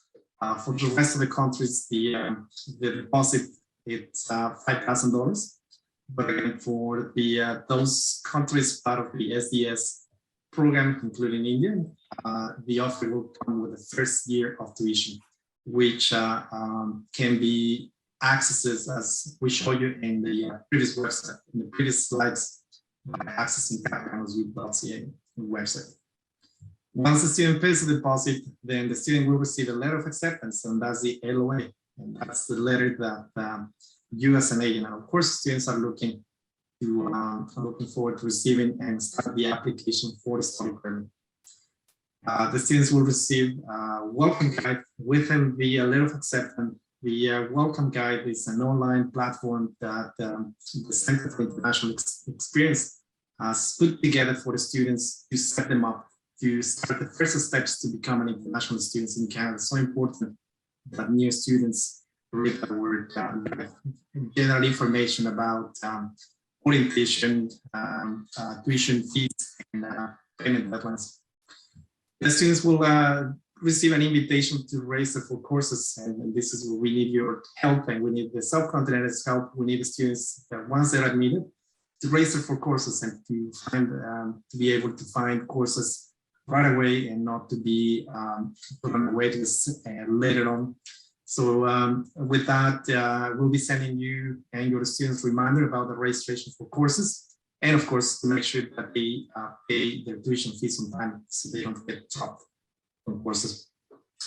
For the rest of the countries, the deposit it's $5,000. But for those countries part of the SDS program, including India, the offer will come with the first year of tuition, which can be accessed as we show you in the previous website, in the previous slides, by accessing Capilano's.ca website. Once the student pays the deposit, then the student will receive a letter of acceptance, and that's the LOA. And that's the letter that you as an agent, and of course, students are looking forward to receiving and start the application for the study permit. The students will receive a welcome guide within the letter of acceptance. The welcome guide is an online platform that the Center for International Experience has put together for the students to set them up to start the first steps to become an international student in Canada. It's so important that new students read our general information about orientation, tuition fees, and payment deadlines. The students will receive an invitation to register for courses, and this is where we need your help, and we need the subcontinent's help. We need the students that once they're admitted to register for courses and to find to be able to find courses right away and not to be put on the wait list later on. So with that, we'll be sending you and your students reminder about the registration for courses, and of course to make sure that they pay their tuition fees on time so they don't get dropped from courses.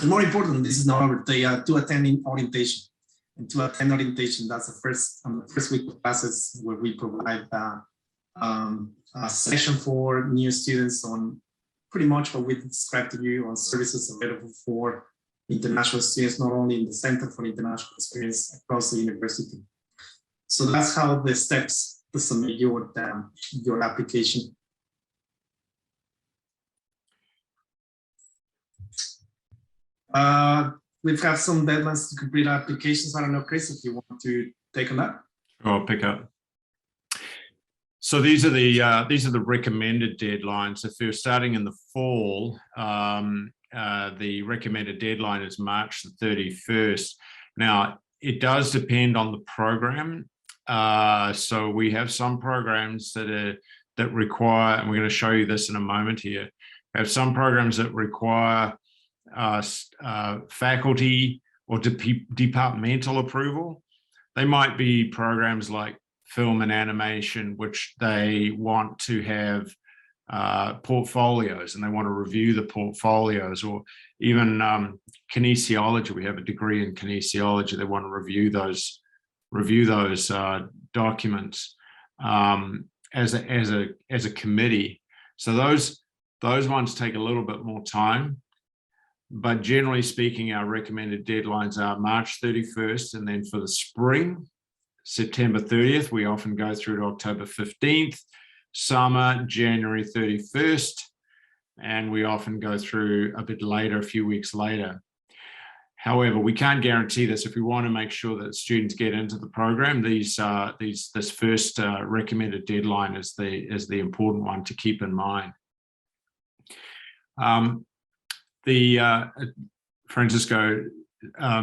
And more important, this is not over. They are to attending orientation. And to attend orientation, that's the first week of classes where we provide a session for new students on pretty much what we described to you on services available for international students, not only in the Center for International Experience across the university. So that's how the steps to submit your application. We've got some deadlines to complete applications. I don't know, Chris, if you want to take on that. I'll pick up. So these are the recommended deadlines. If you're starting in the fall, the recommended deadline is March the 31st. Now, it does depend on the program. So we have some programs that require, and we're going to show you this in a moment here, we have some programs that require faculty or departmental approval. They might be programs like film and animation, which they want to have portfolios and they want to review the portfolios, or even kinesiology. We have a degree in kinesiology. They want to review those documents as a committee. So those ones take a little bit more time. But generally speaking, our recommended deadlines are March 31st, and then for the spring, September 30th, we often go through to October 15th, summer, January 31st, and we often go through a bit later, a few weeks later. However, we can't guarantee this. If we want to make sure that students get into the program, this first recommended deadline is the important one to keep in mind. Francisco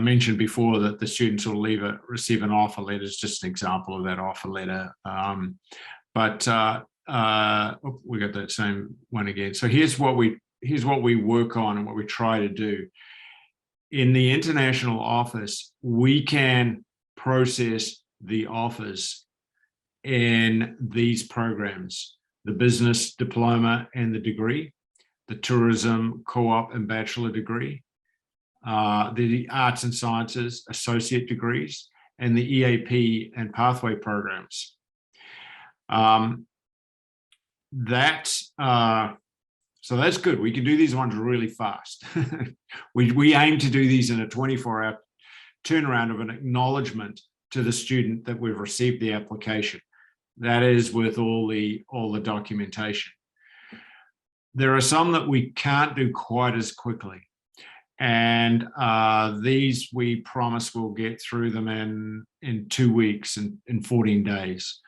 mentioned before that the students will receive an offer letter. It's just an example of that offer letter. We got that same one again. So here's what we work on and what we try to do. In the international office, we can process the offers in these programs: the business diploma and the degree, the tourism co-op and bachelor degree, the arts and sciences associate degrees, and the EAP and pathway programs. So that's good. We can do these ones really fast. We aim to do these in a 24-hour turnaround of an acknowledgement to the student that we've received the application. That is with all the documentation. There are some that we can't do quite as quickly. And these we promise we'll get through them in 2 weeks, in 14 days.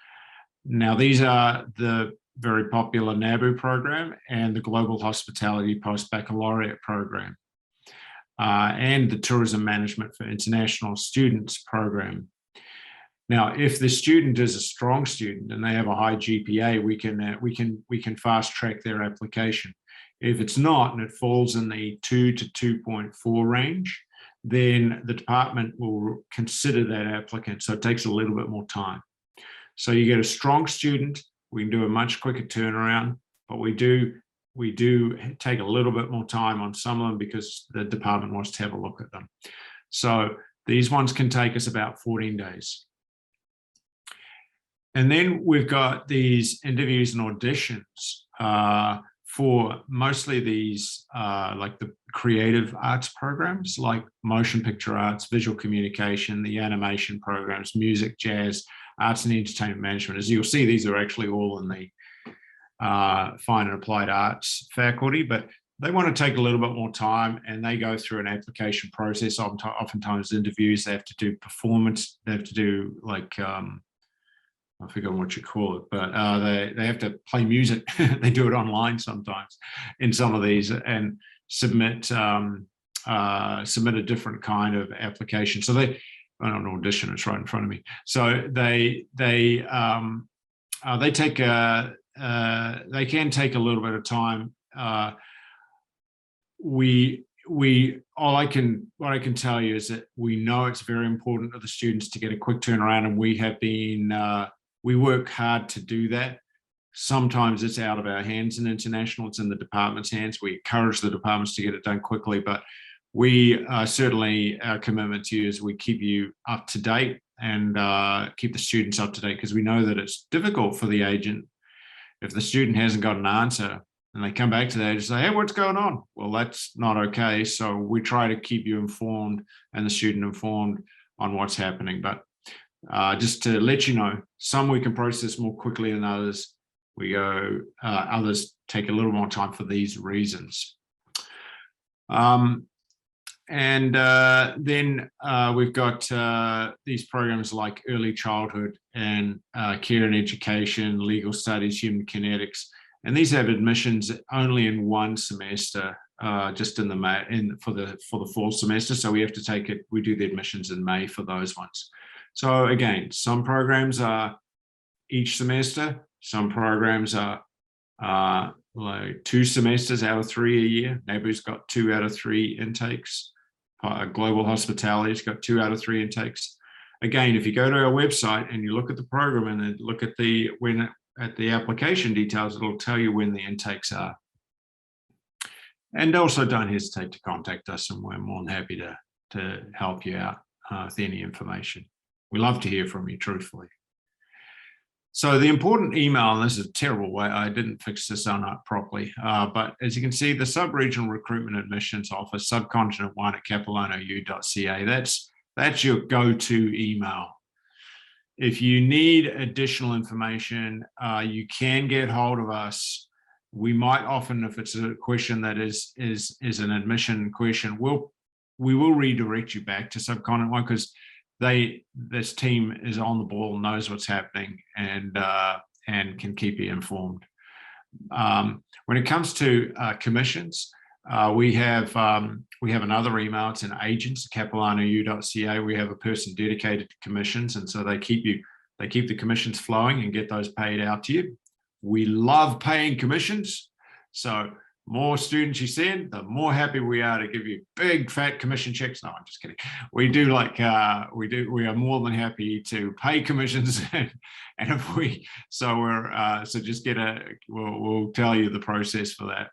Now, these are the very popular NABU program and the Global Hospitality Post-Baccalaureate program, and the Tourism Management for International Students program. Now, if the student is a strong student and they have a high GPA, we can fast track their application. If it's not, and it falls in the 2 to 2.4 range, then the department will consider that applicant. So it takes a little bit more time. So you get a strong student, we can do a much quicker turnaround, but we do take a little bit more time on some of them because the department wants to have a look at them. So these ones can take us about 14 days. And then we've got these interviews and auditions for mostly these like the creative arts programs, like motion picture arts, visual communication, the animation programs, music, jazz, arts and entertainment management. As you'll see, these are actually all in the fine and applied arts faculty, but they want to take a little bit more time, and they go through an application process. Oftentimes interviews, they have to do performance, they have to do like, I forget what you call it, but they have to play music. They do it online sometimes in some of these, and submit a different kind of application. So they, I don't know, audition, it's right in front of me. So they can take a little bit of time. What I can tell you is that we know it's very important for the students to get a quick turnaround, and we have been we work hard to do that. Sometimes it's out of our hands in international, it's in the department's hands. We encourage the departments to get it done quickly, but we certainly, our commitment to you is we keep you up to date and keep the students up to date, because we know that it's difficult for the agent if the student hasn't got an answer and they come back to that and say, hey, what's going on? Well, that's not okay. So we try to keep you informed and the student informed on what's happening. But just to let you know, some we can process more quickly than others. Others take a little more time for these reasons. Then we've got these programs like early childhood and care and education, legal studies, human kinetics, and these have admissions only in one semester, just in the for the fall semester. So we have to take it. We do the admissions in May for those ones. So again, some programs are each semester. Some programs are like 2 semesters out of 3 a year. NABU's got 2 out of 3 intakes. Global Hospitality's got 2 out of 3 intakes. Again, if you go to our website and you look at the program and then look at the application details, it'll tell you when the intakes are. And also don't hesitate to contact us, and we're more than happy to help you out with any information. We love to hear from you, truthfully. So the important email, and this is a terrible way, I didn't fix this on up properly, but as you can see, the Sub-Regional Recruitment Admissions Office, subcontinent1@capilanou.ca, that's your go-to email. If you need additional information, you can get hold of us. We might often, if it's a question that is an admission question, we will redirect you back to Subcontinent 1, because this team is on the ball, knows what's happening, and can keep you informed. When it comes to commissions, we have another email. It's an agents@capilanou.ca. We have a person dedicated to commissions, and so they keep the commissions flowing and get those paid out to you. We love paying commissions, so more students you send, the more happy we are to give you big fat commission checks. No, I'm just kidding. We do we are more than happy to pay commissions, and if we'll tell you the process for that.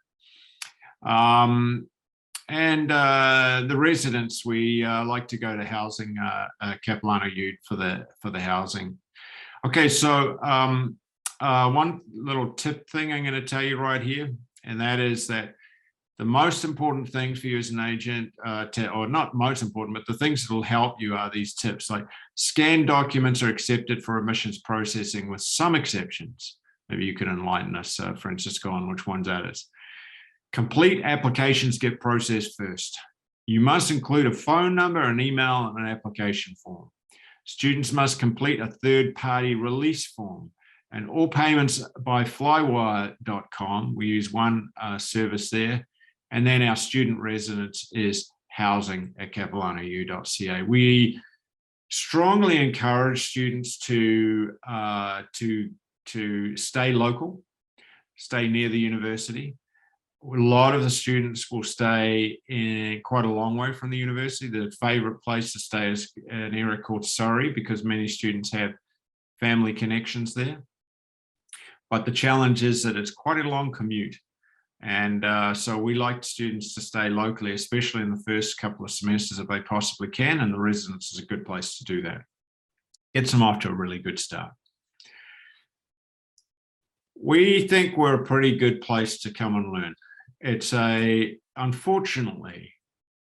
The residents, we like to go to housing, Capilano Ute for the housing. Okay, so one little tip thing I'm going to tell you right here, and that is that the most important thing for you as an agent, or not most important, but the things that will help you are these tips, like scanned documents are accepted for admissions processing with some exceptions. Maybe you can enlighten us, Francisco, on which ones that is. Complete applications get processed first. You must include a phone number, an email, and an application form. Students must complete a third-party release form. And all payments by flywire.com, we use one service there. And then our student residence is housing@capilanou.ca. We strongly encourage students to stay local, stay near the university. A lot of the students will stay in quite a long way from the university. The favorite place to stay is an area called Surrey, because many students have family connections there. But the challenge is that it's quite a long commute. And so we like students to stay locally, especially in the first couple of semesters if they possibly can, and the residence is a good place to do that. Gets them off to a really good start. We think we're a pretty good place to come and learn. Unfortunately,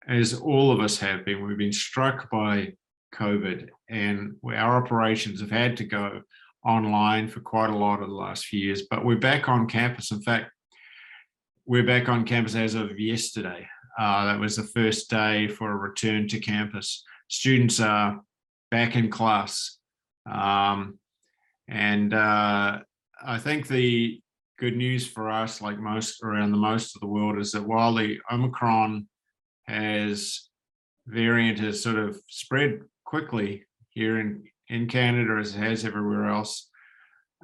as all of us have been, we've been struck by COVID, and our operations have had to go online for quite a lot of the last few years, but we're back on campus. In fact, we're back on campus as of yesterday. That was the first day for a return to campus. Students are back in class. I think the good news for us, like most of the world, is that while the Omicron variant has sort of spread quickly here in Canada, as it has everywhere else,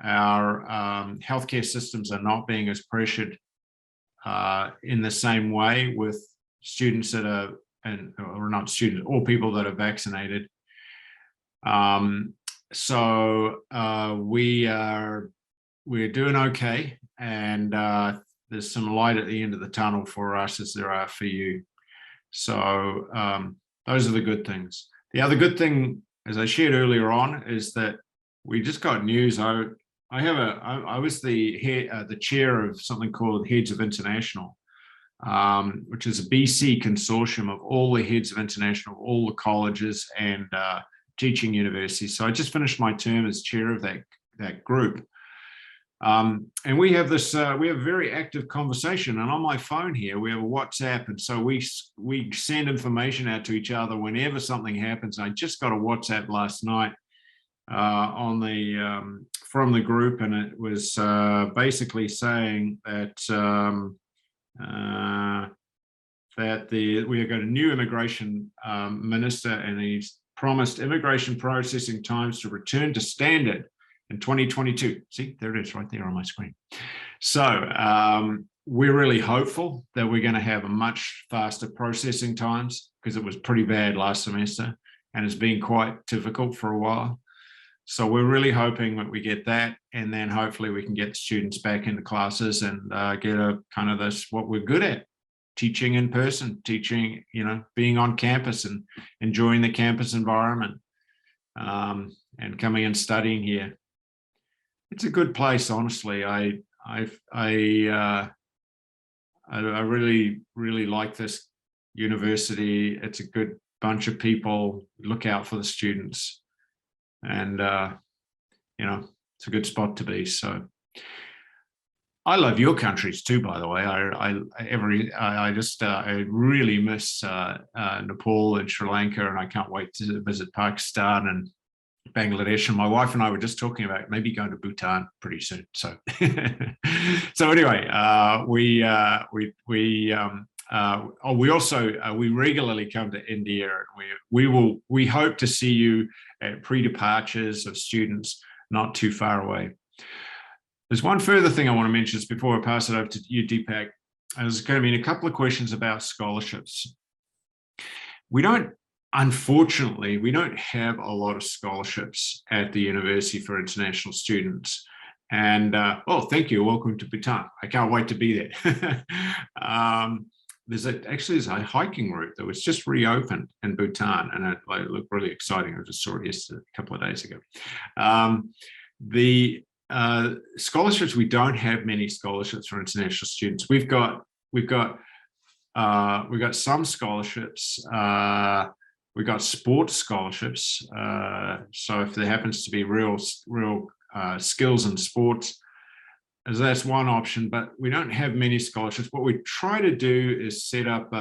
our healthcare systems are not being as pressured in the same way with students that are, or not students, or people that are vaccinated. We're doing okay, and there's some light at the end of the tunnel for us, as there are for you. So those are the good things. The other good thing, as I shared earlier on, is that we just got news. I was the chair of something called Heads of International, which is a BC consortium of all the heads of international, all the colleges and teaching universities. So I just finished my term as chair of that group. And we have this, we have very active conversation, and on my phone here, we have a WhatsApp. And so we send information out to each other whenever something happens. I just got a WhatsApp last night from the group, and it was basically saying that we have got a new immigration minister, and he's promised immigration processing times to return to standard in 2022. See, there it is right there on my screen. So we're really hopeful that we're going to have a much faster processing times, because it was pretty bad last semester and it's been quite difficult for a while. So we're really hoping that we get that, and then hopefully we can get students back into classes and get a kind of what we're good at, teaching in person, teaching, being on campus and enjoying the campus environment, and coming and studying here. It's a good place, honestly. I really, really like this university. It's a good bunch of people. Look out for the students. And, it's a good spot to be. So I love your countries too, by the way. I really miss Nepal and Sri Lanka, and I can't wait to visit Pakistan and Bangladesh. And my wife and I were just talking about maybe going to Bhutan pretty soon. So, anyway, we regularly come to India, and we hope to see you at pre-departures of students not too far away. There's one further thing I want to mention before I pass it over to you, Deepak. There's going to be a couple of questions about scholarships. Unfortunately, we don't have a lot of scholarships at the university for international students. And, thank you. Welcome to Bhutan. I can't wait to be there. There's a hiking route that was just reopened in Bhutan, and it looked really exciting. I just saw it yesterday, a couple of days ago. The scholarships, we don't have many scholarships for international students. We've got some scholarships. We've got sports scholarships. So if there happens to be real skills in sports, as that's one option, but we don't have many scholarships. What we try to do is set up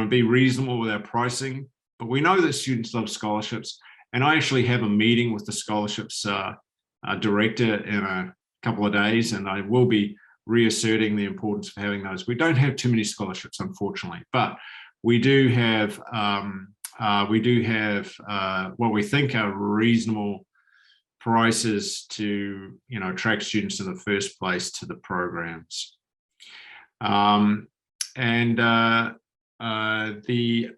be reasonable with our pricing, but we know that students love scholarships. And I actually have a meeting with the scholarships director in a couple of days, and I will be reasserting the importance of having those. We don't have too many scholarships, unfortunately, but we do have what we think are reasonable prices to attract students in the first place to the programs. The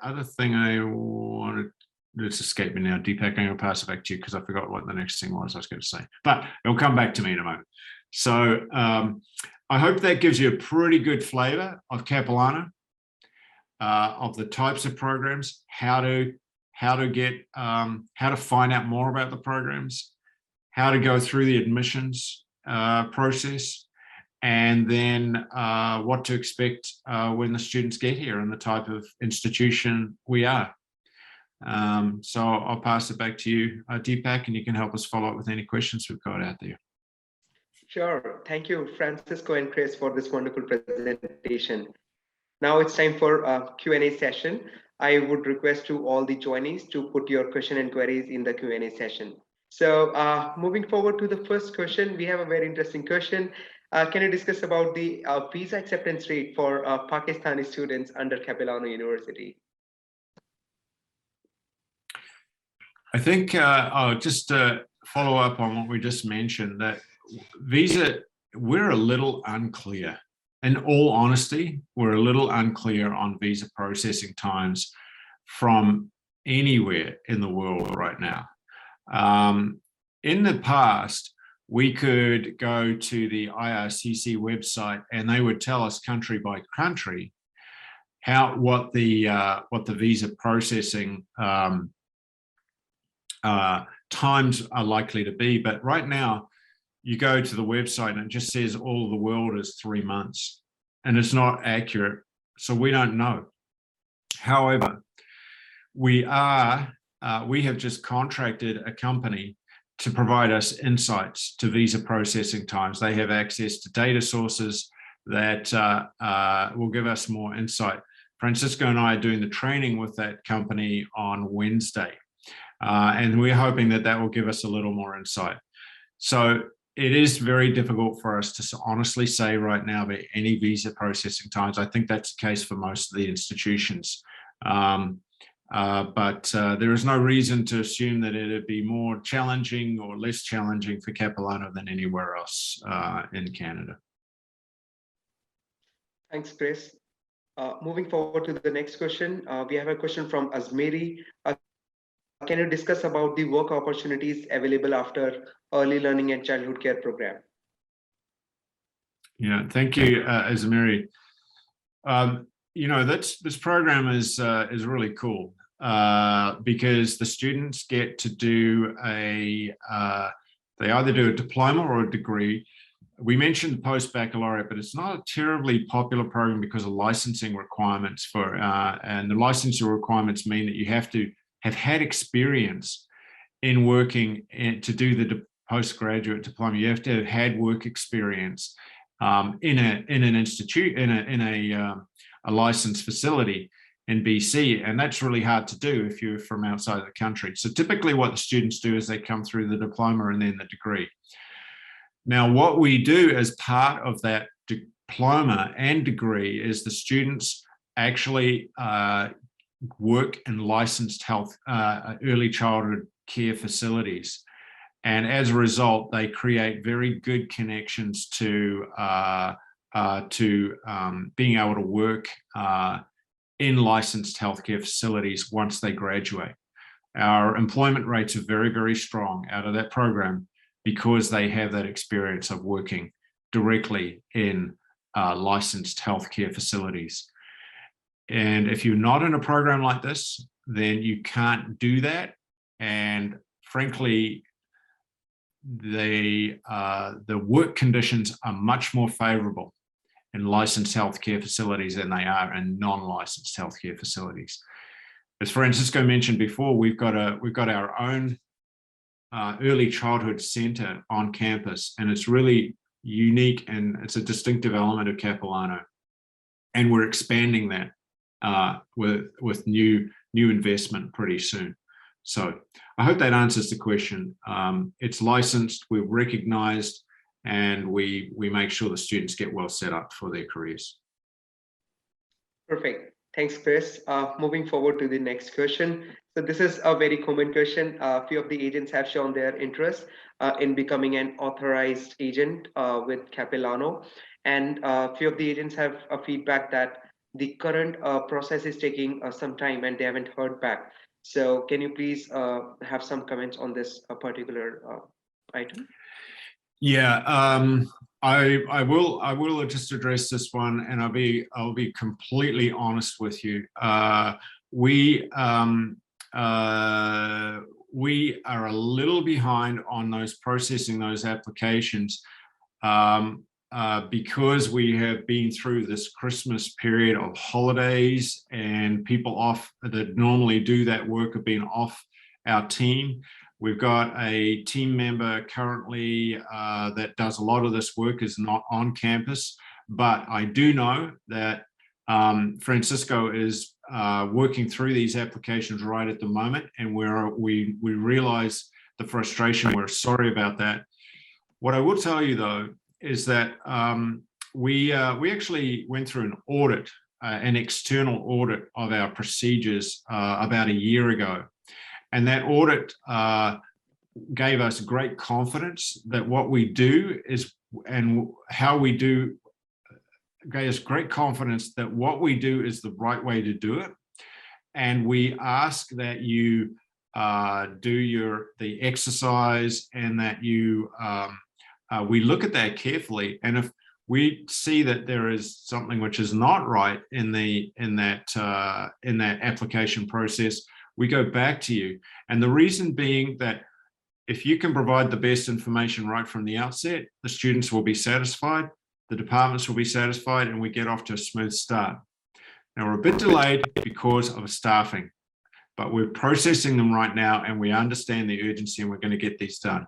other thing I wanted, it's escaped me now, Deepak. I'm going to pass it back to you because I forgot what the next thing was I was going to say, but it'll come back to me in a moment. So I hope that gives you a pretty good flavor of Capilano, of the types of programs, how to find out more about the programs, how to go through the admissions process, and then what to expect when the students get here and the type of institution we are. So I'll pass it back to you, Deepak, and you can help us follow up with any questions we've got out there. Sure. Thank you, Francisco and Chris, for this wonderful presentation. Now it's time for a Q&A session. I would request to all the joinees to put your question and queries in the Q&A session. So moving forward to the first question, we have a very interesting question. Can you discuss about the visa acceptance rate for Pakistani students under Capilano University? I think I'll just follow up on what we just mentioned, that visa, we're a little unclear. In all honesty, we're a little unclear on visa processing times from anywhere in the world right now. In the past, we could go to the IRCC website and they would tell us country by country what the visa processing times are likely to be. But right now, you go to the website and it just says all of the world is 3 months, and it's not accurate. So we don't know. However, we are we have just contracted a company to provide us insights to visa processing times. They have access to data sources that will give us more insight. Francisco and I are doing the training with that company on Wednesday, and we're hoping that that will give us a little more insight. So it is very difficult for us to honestly say right now about any visa processing times. I think that's the case for most of the institutions. But there is no reason to assume that it'd be more challenging or less challenging for Capilano than anywhere else in Canada. Thanks, Chris. Moving forward to the next question, we have a question from Azmeri. Can you discuss about the work opportunities available after early learning and childhood care program? Yeah, thank you, Azmeri. You know, this program is really cool because the students get to do they either do a diploma or a degree. We mentioned the post-baccalaureate, but it's not a terribly popular program because of licensing requirements and the licensing requirements mean that you have to have had experience in working to do the postgraduate diploma. You have to have had work experience in an institute, in a licensed facility in BC, and that's really hard to do if you're from outside the country. So typically what the students do is they come through the diploma and then the degree. Now, what we do as part of that diploma and degree is the students actually work in licensed health, early childhood care facilities. And as a result, they create very good connections to being able to work in licensed healthcare facilities once they graduate. Our employment rates are very, very strong out of that program because they have that experience of working directly in licensed healthcare facilities. And if you're not in a program like this, then you can't do that. And frankly, the work conditions are much more favorable in licensed healthcare facilities than they are in non-licensed healthcare facilities. As Francisco mentioned before, we've got our own early childhood center on campus, and it's really unique and it's a distinctive element of Capilano. And we're expanding that with new investment pretty soon. So I hope that answers the question. It's licensed, we're recognized, and we make sure the students get well set up for their careers. Perfect. Thanks, Chris. Moving forward to the next question. So this is a very common question. A few of the agents have shown their interest in becoming an authorized agent with Capilano. And a few of the agents have a feedback that the current process is taking some time and they haven't heard back. So can you please have some comments on this particular item? Yeah, I will just address this one, and I'll be completely honest with you. We are a little behind on those processing those applications because we have been through this Christmas period of holidays, and people off that normally do that work have been off our team. We've got a team member currently that does a lot of this work, is not on campus, but I do know that Francisco is working through these applications right at the moment, and we realize the frustration. We're sorry about that. What I will tell you though is that we actually went through an audit, an external audit of our procedures about a year ago. And that audit gave us great confidence that what we do is, and how we do, gave us great confidence that what we do is the right way to do it. And we ask that you do the exercise, and that you we look at that carefully. And if we see that there is something which is not right in that application process, we go back to you. And the reason being that if you can provide the best information right from the outset, the students will be satisfied, the departments will be satisfied, and we get off to a smooth start. Now, we're a bit delayed because of staffing, but we're processing them right now and we understand the urgency and we're going to get these done.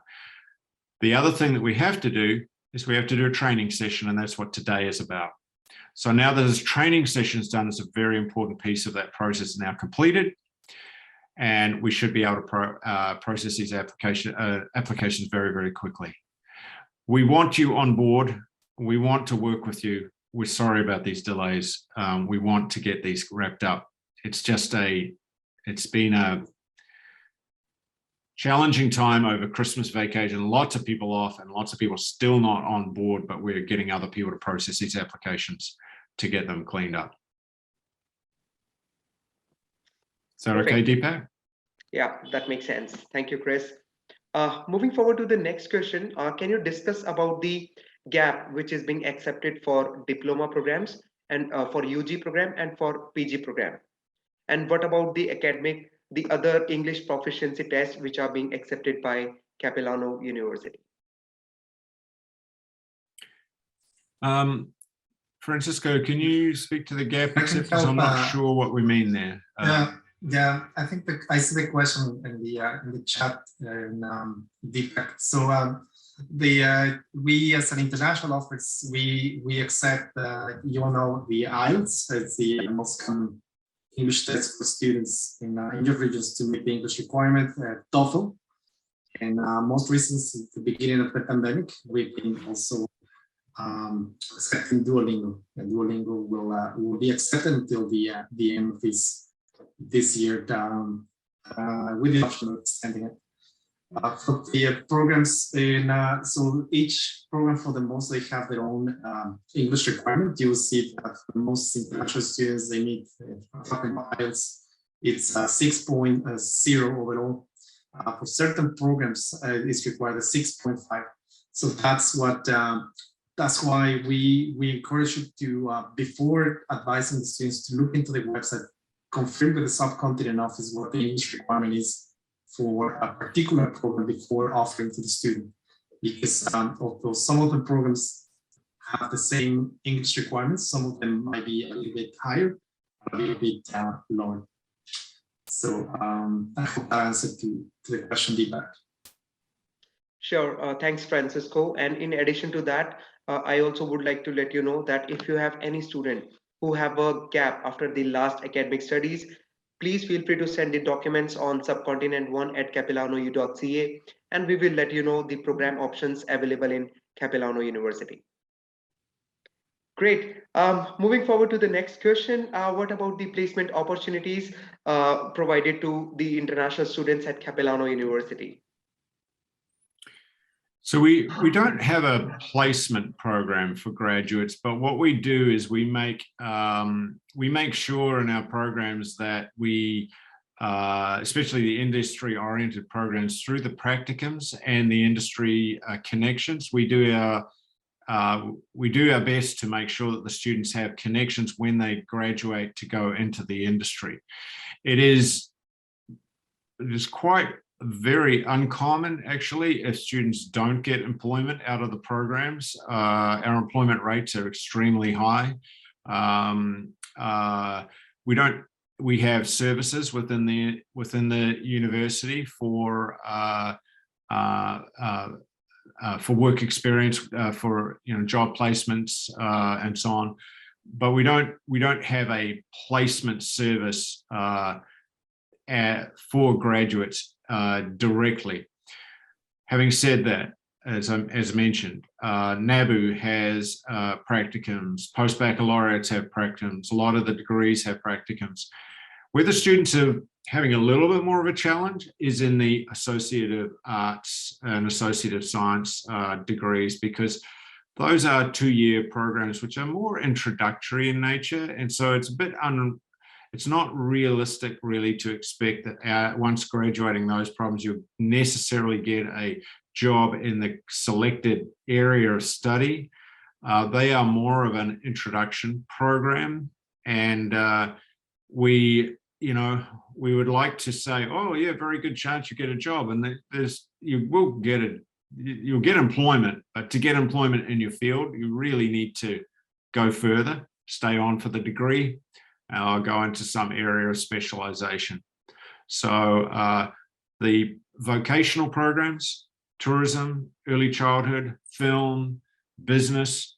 The other thing that we have to do is we have to do a training session, and that's what today is about. So now that this training session is done, it's a very important piece of that process now completed, and we should be able to process these applications very, very quickly. We want you on board. We want to work with you. We're sorry about these delays. We want to get these wrapped up. It's been a challenging time over Christmas vacation, lots of people off and lots of people still not on board, but we're getting other people to process these applications to get them cleaned up. Is that okay, Deepak? Yeah, that makes sense. Thank you, Chris. Moving forward to the next question, can you discuss about the gap which is being accepted for diploma programs and for UG program and for PG program? And what about the other English proficiency tests which are being accepted by Capilano University? Francisco, can you speak to the gap acceptance? I'm not sure what we mean there. Yeah, I think I see the question in the chat, Deepak. So we as an international office, we accept the IELTS. It's the most common English test for students in your regions to meet the English requirement, TOEFL. And most recently, since the beginning of the pandemic, we've been also accepting Duolingo. And Duolingo will be accepted until the end of this year, with the option of extending it. For the programs, so each program for the most, they have their own English requirement. You will see that for most international students, they need IELTS. It's 6.0 overall. For certain programs, it's required a 6.5. So that's why we encourage you to, before advising the students, to look into the website, confirm with the subcontinent office what the English requirement is for a particular program before offering to the student. Because although some of the programs have the same English requirements, some of them might be a little bit higher, a little bit lower. So I hope that answered to the question, Deepak. Sure, thanks, Francisco. And in addition to that, I also would like to let you know that if you have any student who have a gap after the last academic studies, please feel free to send the documents on subcontinent1@capilano.ca, and we will let you know the program options available in Capilano University. Great. Moving forward to the next question, what about the placement opportunities provided to the international students at Capilano University? So we don't have a placement program for graduates, but what we do is we make sure in our programs that we, especially the industry-oriented programs, through the practicums and the industry connections, we do our best to make sure that the students have connections when they graduate to go into the industry. It is quite very uncommon, actually, if students don't get employment out of the programs. Our employment rates are extremely high. We have services within the university for work experience, for job placements and so on, but we don't have a placement service for graduates directly. Having said that, as mentioned, NABU has practicums, post-baccalaureates have practicums, a lot of the degrees have practicums. Where the students are having a little bit more of a challenge is in the associative arts and associative science degrees, because those are 2-year programs which are more introductory in nature, and so it's a bit it's not realistic really to expect that once graduating those programs you'll necessarily get a job in the selected area of study. They are more of an introduction program, and we would like to say, oh yeah, very good chance you get a job, and you'll get employment, but to get employment in your field you really need to go further, stay on for the degree, or go into some area of specialization. So the vocational programs, tourism, early childhood, film, business,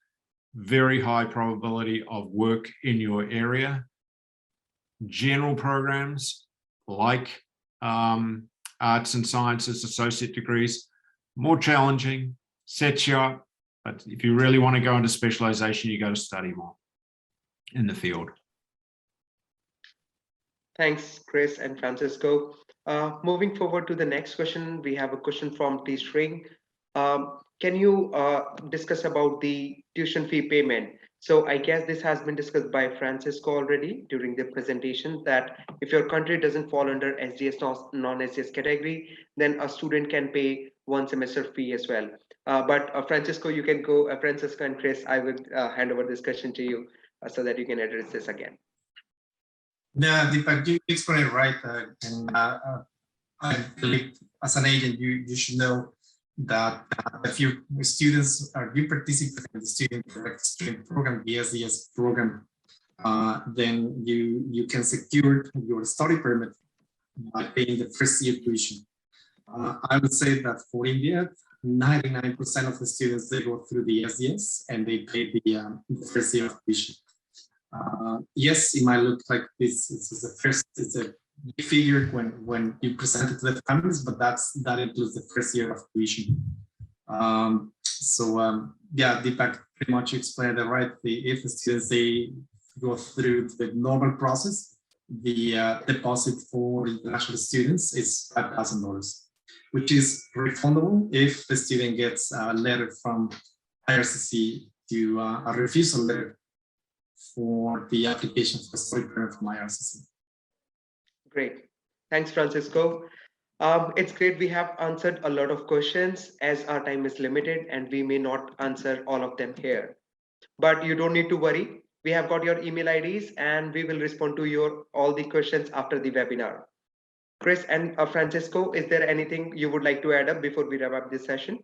very high probability of work in your area. General programs like arts and sciences, associate degrees, more challenging, sets you up. But if you really want to go into specialization, you got to study more in the field. Thanks, Chris and Francisco. Moving forward to the next question, we have a question from T String. Can you discuss about the tuition fee payment? So I guess this has been discussed by Francisco already during the presentation, that if your country doesn't fall under SGS non-SGS category, then a student can pay one semester fee as well. But Francisco, you can go. Francisco and Chris, I will hand over this question to you so that you can address this again. Yeah, Deepak, you explained it right. I believe as an agent, you should know that if your students you participate in the student program, the SDS program, then you can secure your study permit by paying the first year tuition. I would say that for India, 99% of the students, they go through the SDS and they pay the first year of tuition. Yes, it might look like this is the first, it's a big figure when you present it to the families, but that includes the first year of tuition. Yeah, Deepak pretty much explained it right. If the students, they go through the normal process, the deposit for international students is $5,000, which is refundable if the student gets a letter from IRCC to a refusal letter for the application for study permit from IRCC. Great. Thanks, Francisco. It's great. We have answered a lot of questions as our time is limited and we may not answer all of them here. But you don't need to worry. We have got your email IDs and we will respond to all the questions after the webinar. Chris and Francisco, is there anything you would like to add up before we wrap up this session?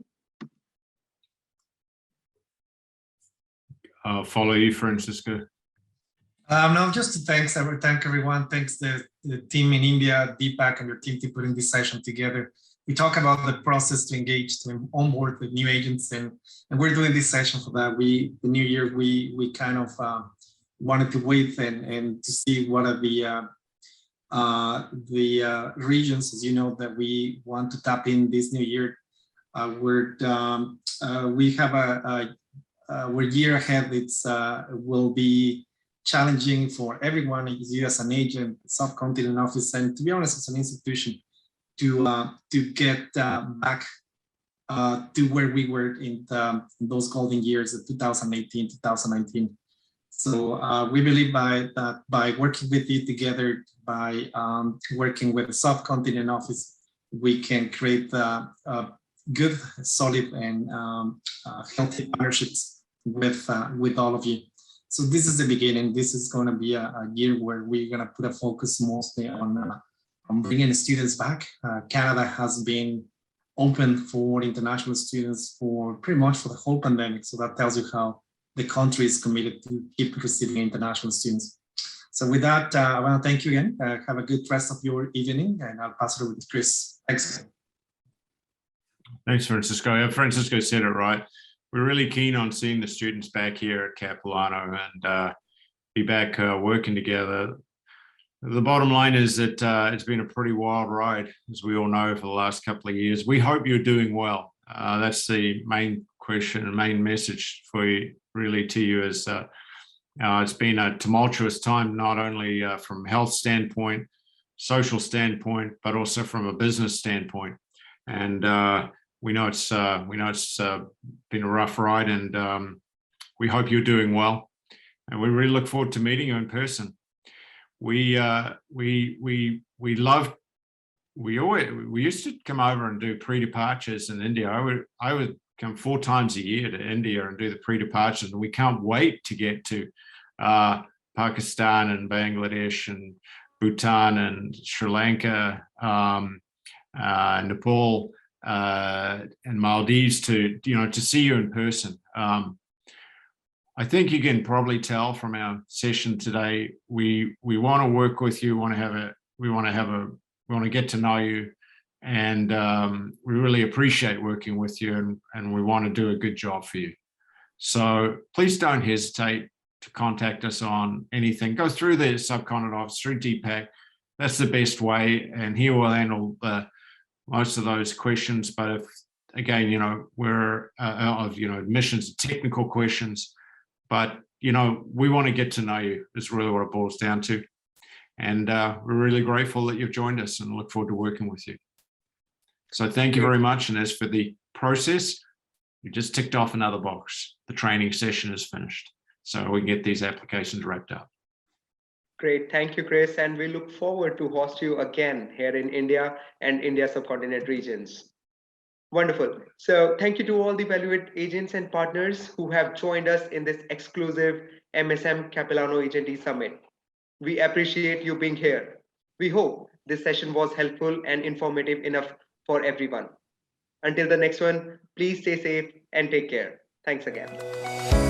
Follow you, Francisco. No, just to thank everyone. Thanks the team in India, Deepak and your team to putting this session together. We talk about the process to engage, to onboard the new agents, and we're doing this session for that. The new year, we kind of wanted to wait and to see what are the regions, as you know, that we want to tap in this new year. We have our year ahead. It's will be challenging for everyone, you as an agent, subcontinent office, and to be honest, as an institution, to get back to where we were in those golden years of 2018, 2019. So we believe by working with you together, by working with the subcontinent office, we can create good, solid, and healthy partnerships with all of you. So this is the beginning. This is going to be a year where we're going to put a focus mostly on bringing students back. Canada has been open for international students for pretty much for the whole pandemic. So that tells you how the country is committed to keep receiving international students. So with that, I want to thank you again. Have a good rest of your evening, and I'll pass it over to Chris. Thanks. Thanks, Francisco. Yeah, Francisco said it right. We're really keen on seeing the students back here at Capilano and be back working together. The bottom line is that it's been a pretty wild ride, as we all know, for the last couple of years. We hope you're doing well. That's the main question and main message for you, really, to you is it's been a tumultuous time, not only from health standpoint, social standpoint, but also from a business standpoint. And we know it's been a rough ride, and we hope you're doing well. And we really look forward to meeting you in person. We used to come over and do pre-departures in India. I would come 4 times a year to India and do the pre-departures, and we can't wait to get to Pakistan and Bangladesh and Bhutan and Sri Lanka, Nepal, and Maldives to see you in person. I think you can probably tell from our session today, we want to work with you. We want to We want to get to know you, and we really appreciate working with you, and we want to do a good job for you. So please don't hesitate to contact us on anything. Go through the subcontinent office, through Deepak. That's the best way, and he will handle most of those questions. But if, again, you know, we're admissions, technical questions, but you know, we want to get to know you is really what it boils down to. And we're really grateful that you've joined us and look forward to working with you. So thank you very much. And as for the process, you just ticked off another box. The training session is finished, so we can get these applications wrapped up. Great. Thank you, Chris. And we look forward to host you again here in India and India subcontinent regions. Wonderful. So thank you to all the valued agents and partners who have joined us in this exclusive MSM Capilano Agent E-Summit. We appreciate you being here. We hope this session was helpful and informative enough for everyone. Until the next one, please stay safe and take care. Thanks again.